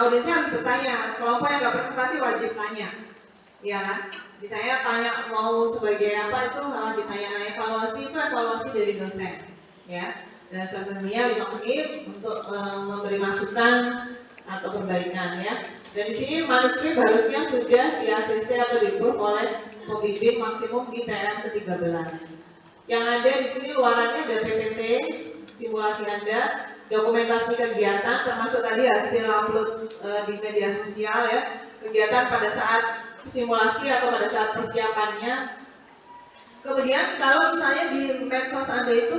audiensnya harus bertanya, kelompok yang nggak presentasi wajib tanya, ya kan? Misalnya tanya mau sebagai apa itu wajib tanya. Nah evaluasi itu evaluasi dari dosen, ya. Dan sebenarnya 5 menit untuk memberi masukan atau perbaikan ya. Dan di sini manuskrip harusnya sudah di ACC atau di-approve oleh pembimbing maksimum di TM ke-13. Yang ada di sini luarannya ada PPT, simulasi Anda, dokumentasi kegiatan termasuk tadi hasil upload di media sosial ya, kegiatan pada saat simulasi atau pada saat persiapannya. Kemudian kalau misalnya di medsos Anda itu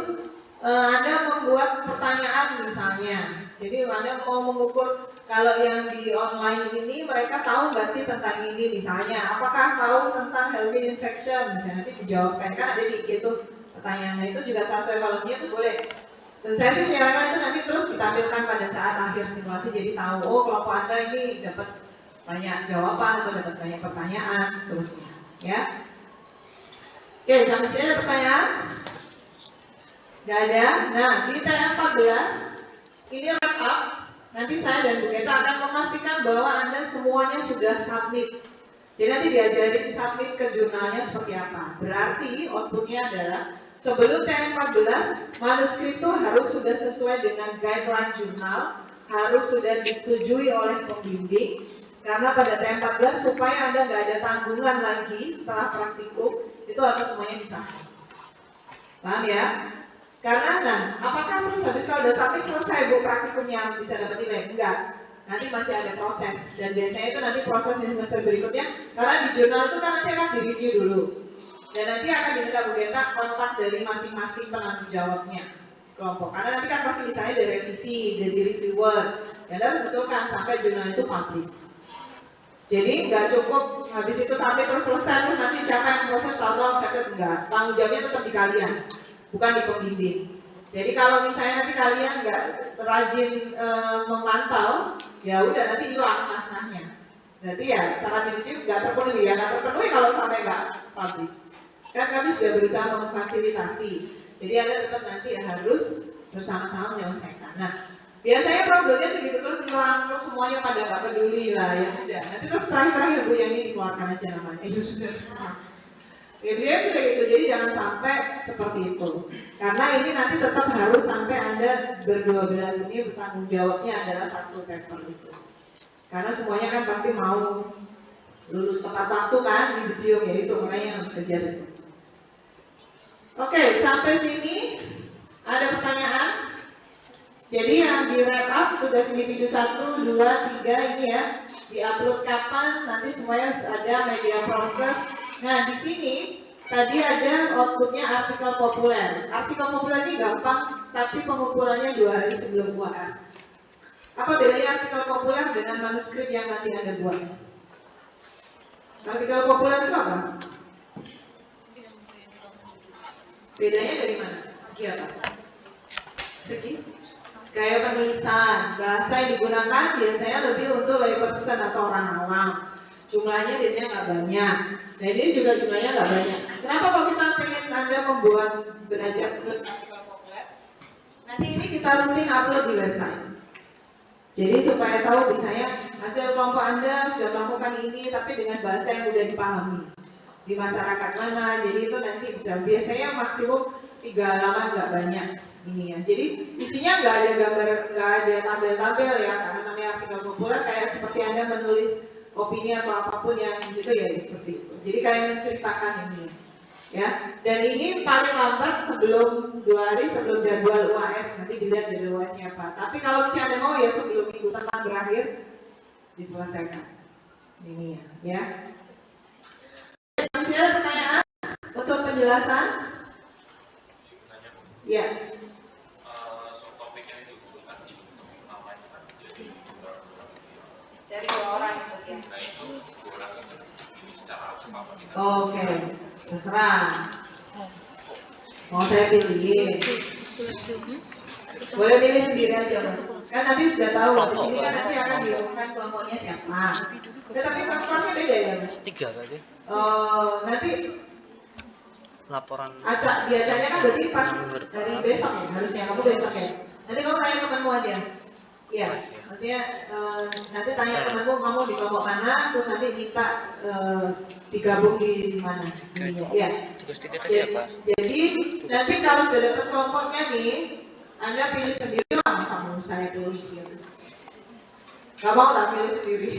Anda membuat pertanyaan misalnya, jadi Anda mau mengukur kalau yang di online ini mereka tahu nggak sih tentang ini misalnya, apakah tahu tentang healthy infection misalnya, nanti dijawabkan kan ada di itu pertanyaannya, itu juga satu evaluasinya tuh boleh. Dan saya sih menyarankan itu nanti terus ditampilkan pada saat akhir simulasi, jadi tahu oh kelompok Anda ini dapat banyak jawaban atau dapat banyak pertanyaan seterusnya ya. Oke, sampai sini ada pertanyaan? Gak ada. Nah di TM14 ini wrap up. Nanti saya dan Bu Geta akan memastikan bahwa Anda semuanya sudah submit. Jadi nanti diajarin submit ke jurnalnya seperti apa. Berarti outputnya adalah sebelum TM14 manuskrip itu harus sudah sesuai dengan guideline jurnal, harus sudah disetujui oleh pembimbing. Karena pada TM14 supaya Anda nggak ada tanggungan lagi setelah praktikum, itu harus semuanya disahkan. Paham ya? Karena nah, apakah terus habis kalau udah sampai selesai Bu praktikumnya bisa dapat nilai? Enggak. Nanti masih ada proses, dan biasanya itu nanti proses di semester berikutnya, karena di jurnal itu kan nanti akan direview dulu. Dan nanti akan diminta Bu Geta kontak dari masing-masing penanggung jawabnya kelompok. Karena nanti kan pasti misalnya dari revisi, dari reviewer, dan harus betulkan sampai jurnal itu publish. Jadi nggak cukup habis itu sampai terus selesai terus nanti siapa yang proses tahu-tahu saya enggak. Tanggung jawabnya tetap di kalian, bukan di pembimbing. Jadi kalau misalnya nanti kalian nggak rajin memantau, ya udah nanti hilang naskahnya. Berarti ya syarat judisium nggak terpenuhi ya, nggak terpenuhi kalau sampai nggak publish. Kan kami sudah berusaha memfasilitasi. Jadi Anda tetap nanti ya harus bersama-sama menyelesaikan. Nah, biasanya problemnya tuh gitu terus hilang, terus semuanya pada nggak peduli lah, ya sudah. Nanti terus terakhir Bu yang ini dikeluarkan aja namanya. Ya sudah terserah. Jadi ya tidak gitu. Jadi jangan sampai seperti itu. Karena ini nanti tetap harus sampai Anda ber-12 ini bertanggung jawabnya adalah satu paper itu. Karena semuanya kan pasti mau lulus tepat waktu kan, judisium ya itu makanya harus kejar itu. Oke, sampai sini ada pertanyaan? Jadi yang di wrap up tugas individu 1, 2, 3 ini ya di-upload kapan? Nanti semuanya harus ada media progress. Nah di sini tadi ada outputnya artikel populer. Artikel populer ini gampang, tapi pengumpulannya 2 hari sebelum UAS. Apa bedanya artikel populer dengan manuskrip yang nanti Anda buat? Artikel populer itu apa? Bedanya dari mana? Segi apa? Segi? Gaya penulisan, bahasa yang digunakan biasanya lebih untuk layperson atau orang awam. Jumlahnya biasanya nggak banyak. Nah ini juga jumlahnya nggak banyak. Kenapa kalau kita pengen Anda membuat belajar terus artikel populer? Nanti ini kita rutin upload di website. Jadi supaya tahu misalnya hasil kelompok Anda sudah melakukan ini tapi dengan bahasa yang mudah dipahami di masyarakat mana. Jadi itu nanti bisa biasanya maksimum 3 halaman, nggak banyak ini ya. Jadi isinya nggak ada gambar, nggak ada tabel-tabel ya, karena namanya artikel populer kayak seperti Anda menulis opini atau apapun yang di situ ya seperti itu. Jadi kayak menceritakan ini ya. Dan ini paling lambat sebelum 2 hari sebelum jadwal UAS, nanti dilihat jadwal UAS-nya apa. Tapi kalau misalnya Anda mau ya sebelum minggu tengah berakhir diselesaikan. Ini ya. Masih ada pertanyaan untuk penjelasan? Ya. Topiknya itu sebentar namanya kan jadi Dari 2 orang itu ya. nah itu 2 orang itu ini secara apa kita Oke, terserah. Mau saya pilih. Boleh pilih sendiri aja, Mas. Kan nanti sudah tahu di sini kan nanti akan diumumkan kelompoknya siapa. Tapi kelompoknya beda ya, Mas. 3 saja. Nanti Laporan. di acaranya kan berarti pas dari besok ya, harusnya kamu besok ya. Nanti kamu tanya temanmu aja. Iya, maksudnya nanti tanya temanmu kamu di kelompok mana, terus nanti minta digabung di mana. Iya. Tugas 3 tadi apa? Jadi nanti kalau sudah dapat kelompoknya nih, Anda pilih sendiri lah, sama saya pilih gitu. Gak mau lah pilih sendiri.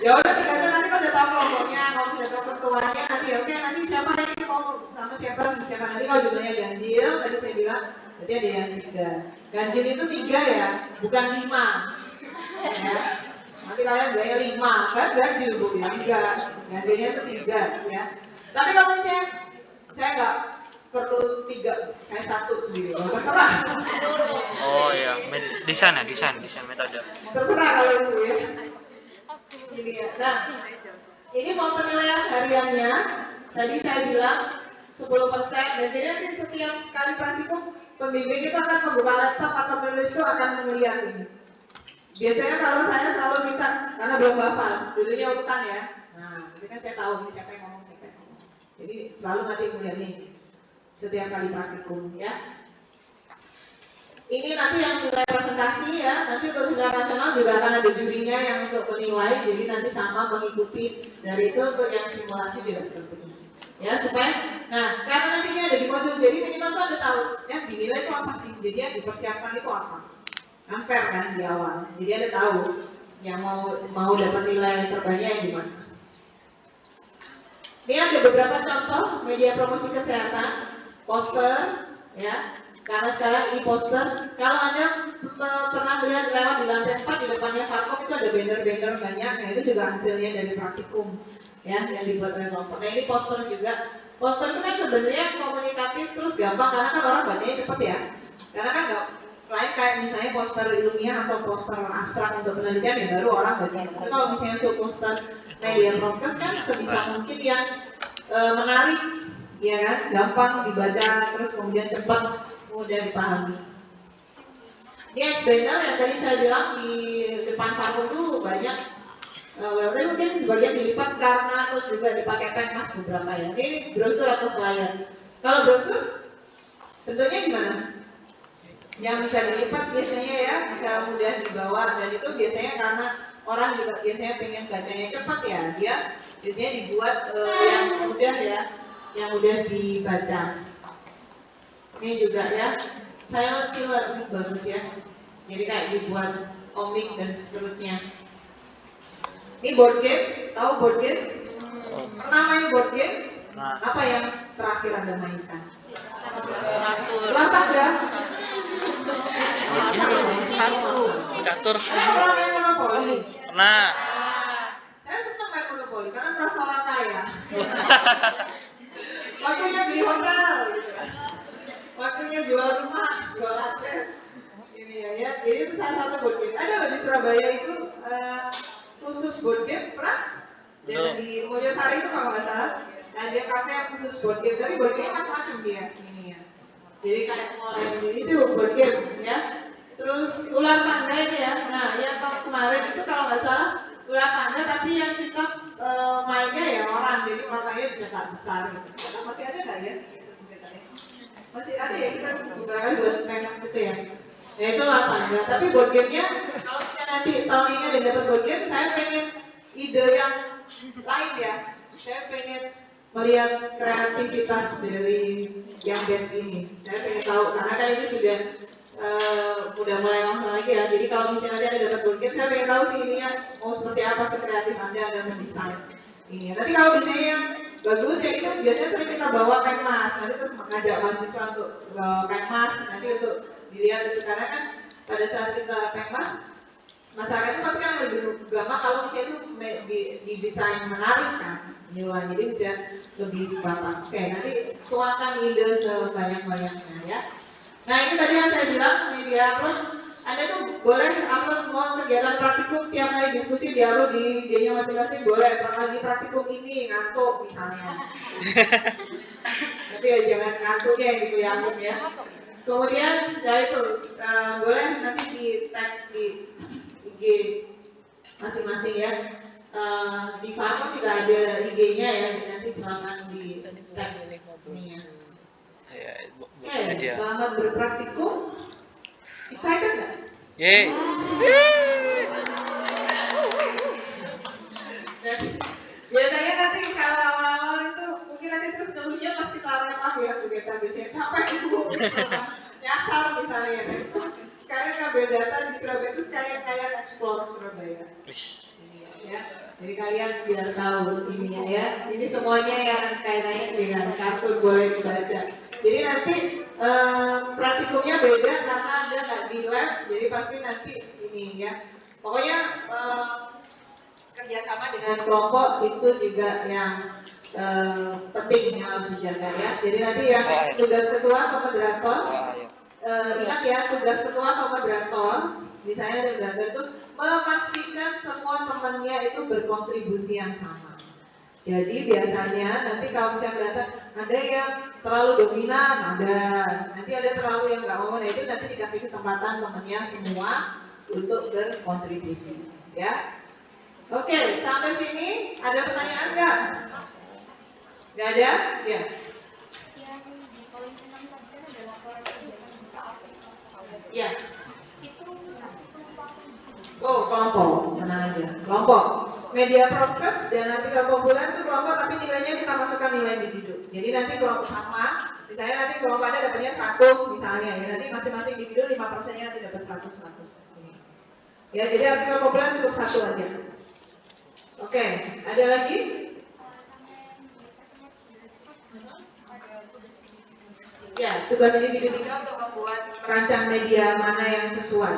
Ya udah tinggalnya nanti kan udah tahu kelompoknya, kamu sudah tahu ketuanya nanti oke nanti siapa yang mau sama siapa nanti kalau jumlahnya ganjil tadi saya bilang berarti ada yang 3. Ganjil itu 3 ya, bukan 5. Ya. Nanti kalian bilangnya 5, kan ganjil bu ya, enggak. Ganjilnya itu 3 ya. Tapi kalau misalnya saya nggak perlu 3, saya 1 sendiri, terserah. Oh iya, desain metode. Terserah kalau itu ya. Ini ya. Nah, ini mau penilaian hariannya. Tadi saya bilang 10% dan jadi nanti setiap kali praktikum pembimbing itu akan membuka laptop atau penulis itu akan melihat ini. Biasanya kalau saya selalu minta karena belum hafal, dulunya urutan ya. Nah, jadi kan saya tahu ini siapa yang ngomong. Jadi selalu nanti melihat nih setiap kali praktikum ya. Ini nanti yang nilai presentasi ya, nanti untuk seminar nasional juga akan ada jurinya yang untuk menilai, jadi nanti sama mengikuti dari itu untuk yang simulasi juga seperti itu. Ya supaya, nah karena nantinya ada di modul, jadi minimal tuh ada tahu yang dinilai itu apa sih, jadi yang dipersiapkan itu apa, kan fair kan di awal, jadi ada tahu yang mau dapat nilai terbanyak yang gimana. Ini ada beberapa contoh media promosi kesehatan, poster, ya. Karena sekarang ini poster, kalau Anda pernah melihat lewat di lantai 4 di depannya Farkom itu ada banner-banner banyak, nah itu juga hasilnya dari praktikum ya yang dibuat oleh kelompok. Nah ini poster juga, poster itu kan sebenarnya komunikatif terus gampang karena kan orang bacanya cepet ya, karena kan nggak lain kayak misalnya poster ilmiah atau poster abstrak untuk penelitian ya baru orang bacanya. Tapi kalau misalnya untuk poster media prokes kan sebisa mungkin yang menarik, ya kan, gampang dibaca terus kemudian cepat mudah dipahami. Ini banner yang tadi saya bilang di depan Farkom tuh banyak, mungkin sebagian dilipat karena terus juga dipakai penmas beberapa ya. Ini brosur atau flyer. Kalau brosur bentuknya gimana? Yang bisa dilipat biasanya ya, bisa mudah dibawa dan itu biasanya karena orang juga biasanya pengen bacanya cepat ya, dia biasanya dibuat yang mudah ya, yang mudah dibaca. Ini juga ya, silent killer ini bagus ya. Jadi kayak dibuat komik dan seterusnya. Ini board games, tahu board games? Pernah main board games? Apa yang terakhir Anda mainkan? Ulang tangga? Catur. Saya pernah main monopoli. Pernah. Saya senang main monopoli karena merasa orang kaya. Waktunya beli hotel gitu kan. Waktunya jual rumah, jual aset. Ini ya. Jadi itu salah satu board game. Ada loh di Surabaya itu khusus board game, pernah? Dan di Mojosari itu kalau nggak salah ada kafe yang khusus board game. Tapi board game macam-macam dia. Ini ya. Jadi kayak mulai itu board game ya. Terus ular tangga ini ya. Nah, yang tahun kemarin itu kalau nggak salah ular tangga, tapi yang kita mainnya ya orang. Jadi ular tangga bisa tak besar. Gitu. Masih ada nggak ya? Masih ada ya, kita beberapa buat main situ ya. Ya itulah tangga. Tapi board game-nya kalau misalnya nanti tahun ini ada dapat board game, saya pengen ide yang lain ya. Saya pengen melihat kreativitas dari yang dance ini. Saya pengen tahu karena kan ini sudah udah mulai lama lagi ya. Jadi kalau misalnya nanti ada dapat board game, saya pengen tahu sih ininya mau seperti apa sekreatif Anda dalam mendesain ini. Nanti kalau desainnya yang bagus ya itu biasanya sering kita bawa penmas, nanti terus mengajak mahasiswa untuk penmas, nanti untuk dilihat itu karena kan pada saat kita penmas masyarakat itu pasti kan lebih gampang kalau misalnya itu didesain menarik kan nilai, jadi bisa lebih gampang. Oke, nanti tuangkan ide sebanyak-banyaknya ya. Nah ini tadi yang saya bilang media upload, Anda tuh boleh upload mau kegiatan praktikum tiap kali diskusi di upload di IG-nya masing-masing, boleh. Lagi praktikum ini ngantuk misalnya. Tapi ya jangan ngantuknya yang dikelihatan ya. Kemudian ya itu boleh nanti di tag di IG masing-masing ya. Di Farmon juga ada IG-nya ya, nanti silakan di tag ini ya. Oke, selamat berpraktikum. Excited nggak? Yeay. Biasanya nanti kalau awal-awal itu mungkin nanti terus keluhnya pas kita lewat ya kegiatan biasanya capek itu nyasar misalnya. Sekarang ngambil data di Surabaya itu sekalian kalian explore Surabaya. Ya, jadi kalian biar tahu ininya ya. Ini semuanya yang kaitannya dengan kartun boleh dibaca. Jadi nanti praktikumnya beda karena ada nggak di lab, jadi pasti nanti ini ya. Pokoknya kerjasama dengan kelompok itu juga yang penting yang harus dijaga ya. Jadi nanti yang tugas ketua atau moderator, ingat ya tugas ketua atau moderator, misalnya moderator itu memastikan semua temannya itu berkontribusi yang sama. Jadi biasanya nanti kalau misalnya kelihatan ada yang terlalu dominan, nanti ada terlalu yang nggak ngomong, nah itu nanti dikasih kesempatan temennya semua untuk berkontribusi, ya. Oke, sampai sini ada pertanyaan nggak? Nggak ada? Ya. Yang di poin 6 tadi kan ada laporan kegiatan Ya. itu kelompok. Oh, kelompok, tenang aja. Kelompok. Media broadcast dan nanti kalau kumpulan itu kelompok tapi nilainya kita masukkan nilai individu. Jadi nanti kelompok sama, misalnya nanti kelompok ada dapatnya 100 misalnya ya, nanti masing-masing individu 5%-nya nanti dapat 100. Ya, jadi artikel kumpulan cukup 1 aja. Oke, ada lagi? Ya, tugas individu 3 untuk membuat merancang media mana yang sesuai.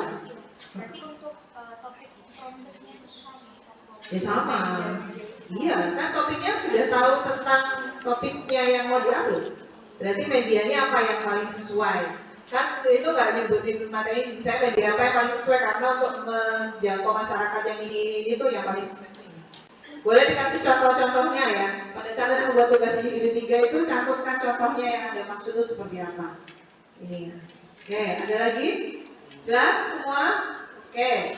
Berarti untuk topik promesnya sama. Ya sama, iya kan topiknya sudah tahu tentang topiknya yang mau diupload. Berarti medianya apa yang paling sesuai? Kan itu nggak nyebutin materi, misalnya media apa yang paling sesuai karena untuk menjangkau masyarakat yang ini itu yang paling sesuai. Boleh dikasih contoh-contohnya ya. Pada saat Anda membuat tugas individu 3 itu cantumkan contohnya yang Anda maksud itu seperti apa. Ini. Oke, ada lagi? Jelas semua? Oke.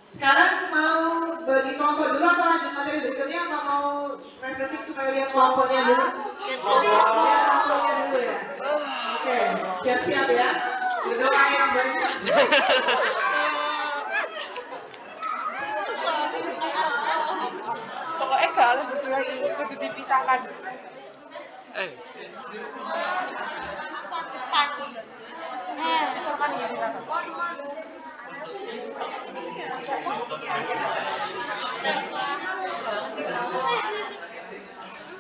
Sekarang mau bagi kelompok dulu atau lanjut materi berikutnya atau mau refreshing supaya lihat kelompoknya dulu? Kelompoknya dulu ya. Oke, siap-siap ya. Berdoa yang banyak. Pokoknya gak harus kudu dipisahkan. Misalkan ya misalkan.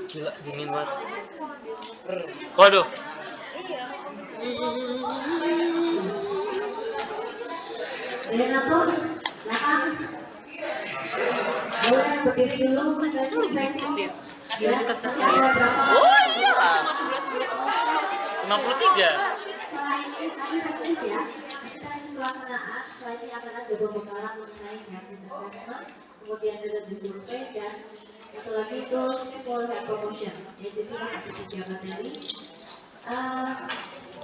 Gila, dingin banget. Waduh. Boleh berdiri dulu. Itu lagi dikit deh. Ya, Oh iya. 53. Pelaksanaan setelah ini akan ada pembekalan mengenai gratis assessment, kemudian ada disurvey dan satu lagi itu simple head promotion. Jadi kita kasih 3 materi.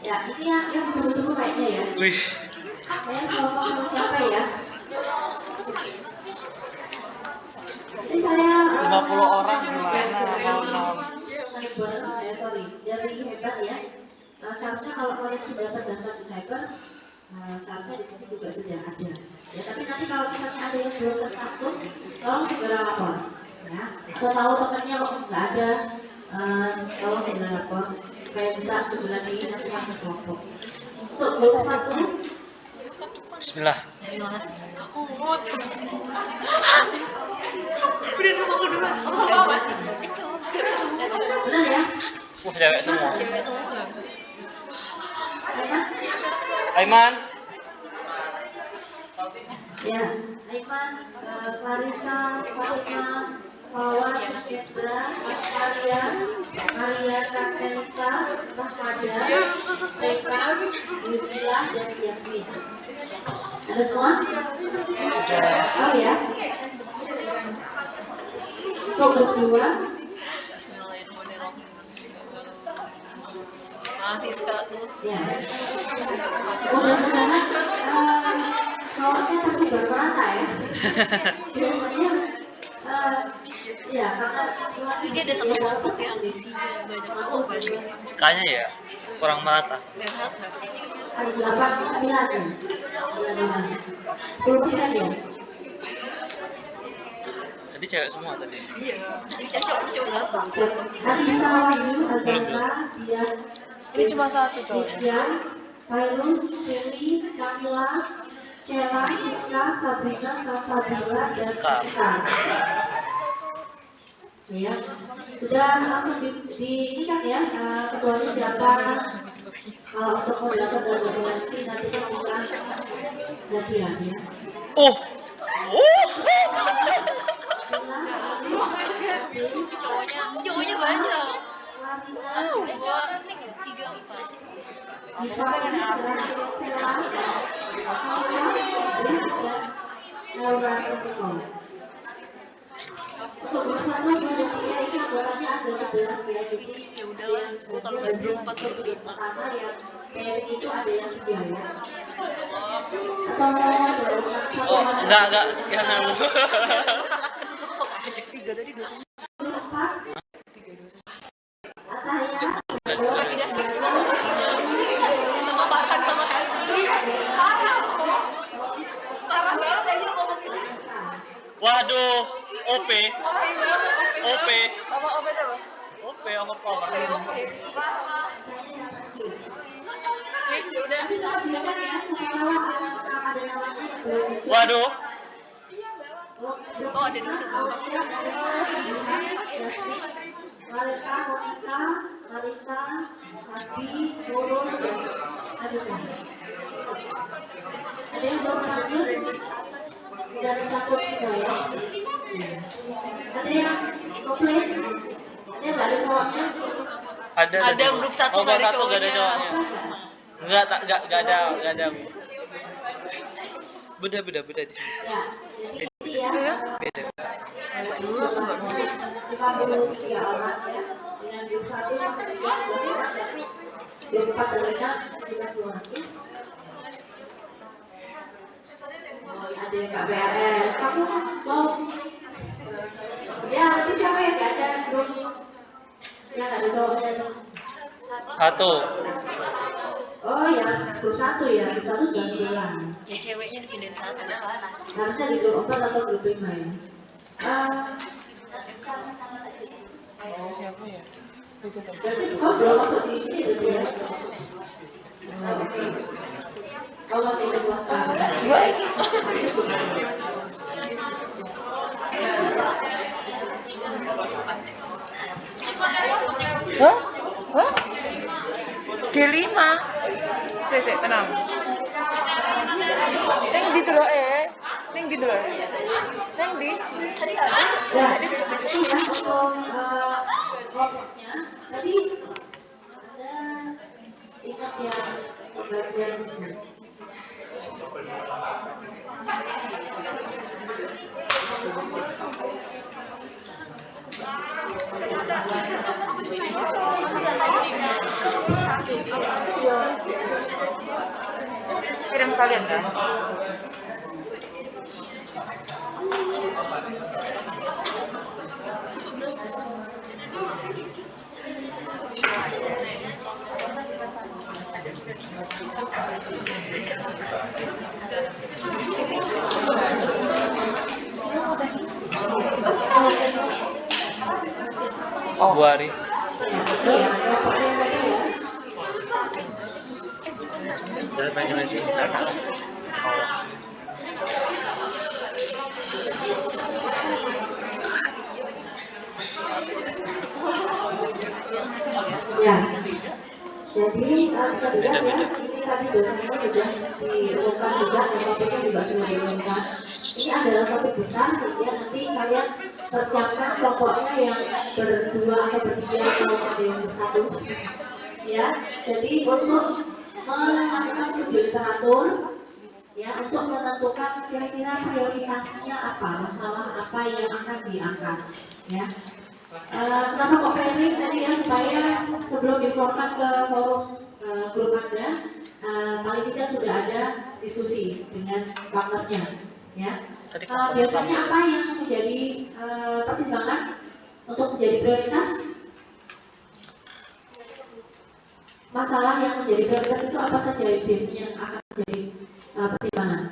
Ya ini yang betul-betul kayaknya ya. Wih. Saya kelompok sama siapa ya? Jadi saya 50 orang gimana? Cyber, sorry, dari hebat ya. Seharusnya kalau kalian sudah terdaftar di cyber, seharusnya di sini juga sudah ada. Ya, tapi nanti kalau misalnya ada yang belum tercantum, tolong segera lapor. Ya, atau tahu temannya kok nggak ada, tolong segera lapor supaya bisa segera diingatkan ke kelompok. Untuk grup 1, Bismillah. Udah nunggu aku duluan. Aku sama apa? benar ya? Wah, cewek semua. Aiman? Aiman. Ya, Aiman, Clarissa, Fatima, Pawan, Kendra, Askaria, Maria, Kamelita, Mahkada, Reka, Yusila, dan Yasmin. Ada semua? Oh ya. Untuk grup 2, Siska tuh. ya. Mudah-mudahan kawannya pasti bermerata ya. Biasanya ya karena Ini ada satu kelompok yang isinya banyak banget. Kayaknya ya kurang merata. ada 8, 9 ya. 10% ya. Tadi cewek semua tadi. Iya. Bisa cowok. Nanti bisa Wahyu, Azara, dia. Ini cuma satu cowok. Christian, Virus, Shelly, Camila, Sheila, Siska, Sabrina, Salsabila, dan Siska. Siska. Ya, sudah langsung di ini kan ya, ketuanya siapa, untuk moderator dan moderasi nanti kan bisa gantian ya. Oh. Cowoknya banyak. 1, 2, 3, 4. Ya udahlah, gua kalau nggak berempat tuh pertama yang pairing itu ada yang 3 ya. Atau Oh, enggak, jangan. ajak 3 tadi dosanya. 4 Ataya Tidak fix sama Farhan sama Hasbi. Parah banget aja ngomong ini. Waduh, OP. Apa itu? OP overpower. Fix udah. Waduh. Oh, ada dulu. Marika, Monika, Marisa, Abi, Bodo, Adisa. Ada yang belum panggil? Dari satu sudah ya. Ada yang komplain? Ada yang nggak ada cowoknya? Ada grup 1 nggak ada nggak ada cowoknya. cowoknya. Enggak ada. Beda di sini. Ya, jadi ya. Beda. 53 orang ya. Dengan grup 1 sampai 13 orang dan grup 4 lainnya 11 orang. Oh, ya, ada yang KPRS. Kamu mau? Ya, nanti siapa yang nggak ada grup? Ya, nggak ada cowoknya. 1. Oh ya, grup 1 ya. Grup 1 sudah 11. Ya ceweknya dipindahin 1. Harusnya di grup 4 atau grup 5 ya. Siapa ya? Itu tuh. Berarti kau belum masuk di sini berarti ya? Kau masih ada kelas Hah? G5. Sik, tenang. Neng di dulu Neng di dulu. Neng di. Tadi ada. Ya, ini kan untuk kelompoknya. Tadi ada ingat yang pembagian ini. Kirim kalian kan? Oh, 2 hari. Iya, raportnya tadi ya. Dari manajemen sih. Ya, jadi bisa dilihat ya, ini tadi dosennya sudah diumumkan juga dan topiknya juga sudah diumumkan. Ini adalah topik besar sehingga nanti kalian persiapkan kelompoknya yang berdua atau bertiga atau ada yang bersatu. Ya, jadi untuk melakukan studi literatur, ya untuk menentukan kira-kira prioritasnya apa, masalah apa yang akan diangkat, ya. Kenapa kok pairing tadi ya, supaya sebelum diformat ke forum grup Anda, paling tidak sudah ada diskusi dengan partnernya, ya. Biasanya apa yang menjadi pertimbangan untuk menjadi prioritas? Masalah yang menjadi prioritas itu apa saja biasanya yang akan menjadi pertimbangan?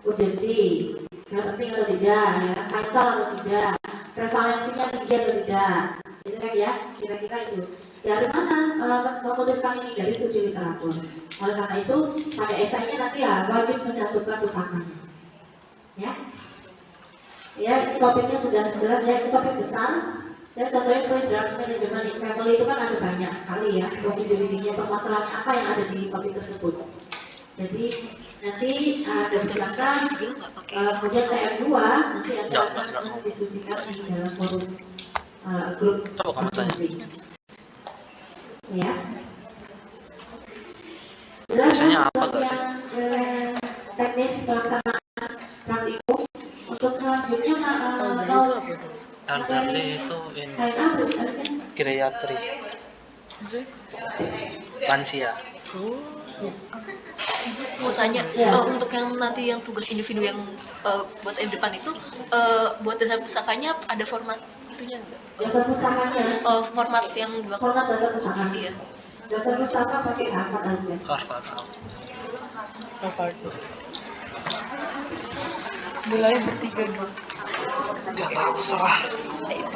Urgensi, penting atau tidak, ya, vital atau tidak, prevalensinya tinggi atau tidak, gitu kan ya, kira-kira itu. Dari mana memutuskan ini? Dari studi literatur. Oleh karena itu, pada esainya nanti ya wajib mencantumkan usahakannya, ya. Ya, ini topiknya sudah jelas ya, ini topik besar. Saya contohnya seperti draft manajemen in family itu kan ada banyak sekali ya, possibility-nya, permasalahannya apa yang ada di topik tersebut. Jadi nanti ada penjelasan, kemudian TM2 nanti akan diskusikan di dalam forum grup masing-masing. Ya. Biasanya apa gak sih? Teknis pelaksanaan praktikum untuk selanjutnya Elderly itu ini geriatri, lansia. Mau tanya, untuk yang nanti yang tugas individu yang buat yang depan itu, buat dasar pusakanya ada format itunya enggak? dasar pusakanya, Format yang format dasar pusaka. Iya. Dasar pustaka pakai Harvard aja. Harvard. Mulai bertiga dulu. Gak tahu, serah.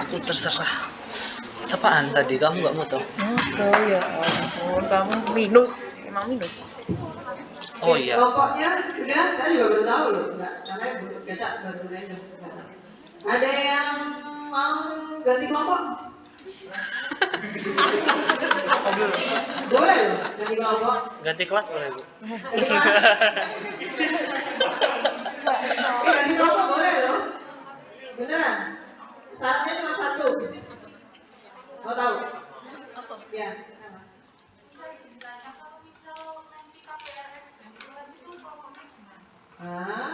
Aku terserah. Sapaan tadi? Kamu gak mau tau? Tuh ya ampun, kamu minus, emang minus. Oh iya. Kelompoknya udah, saya juga baru tahu loh, nggak, karena kita baru aja. Ada yang mau ganti kelompok? Aduh. Boleh loh, ganti kelompok. Ganti kelas boleh, Bu? Ganti kelompok boleh loh. Beneran. Syaratnya cuma satu. Mau tahu? Apa? Ya.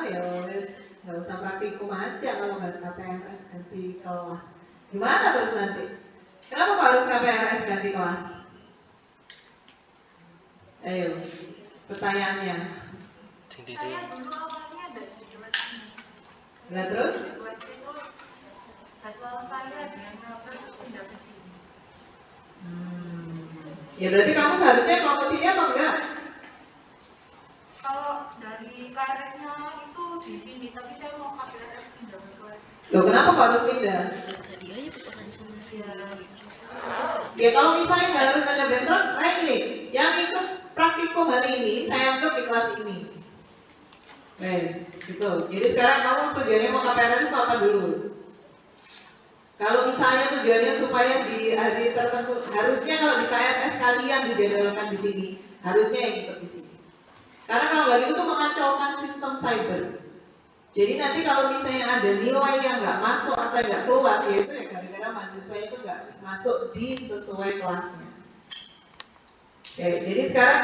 Ya wes, nggak usah praktikum aja kalau nggak KPRS ganti kelas. Gimana terus nanti? Kenapa kok harus KPRS ganti kelas? Ayo, pertanyaannya. Sendiri. Nah terus? Ya berarti kamu seharusnya mau ke sini atau enggak? Kalau dari KRS-nya itu di sini, tapi saya mau KPRS pindah ke kelas. Loh kenapa kok harus pindah? Tadi aja tuh orang sama si Ya kalau misalnya nggak harus ada bentrok, baik nih. Yang ikut praktikum hari ini, saya anggap di kelas ini. Guys, gitu. Jadi sekarang kamu tujuannya mau KPRS itu apa dulu? Kalau misalnya tujuannya supaya di hari tertentu, harusnya kalau di KRS kalian dijadwalkan di sini, harusnya yang ikut di sini. Karena kalau nggak gitu tuh mengacaukan sistem cyber. Jadi nanti kalau misalnya ada nilai yang nggak masuk atau nggak keluar, ya itu ya gara-gara mahasiswa itu nggak masuk di sesuai kelasnya. Oke, jadi sekarang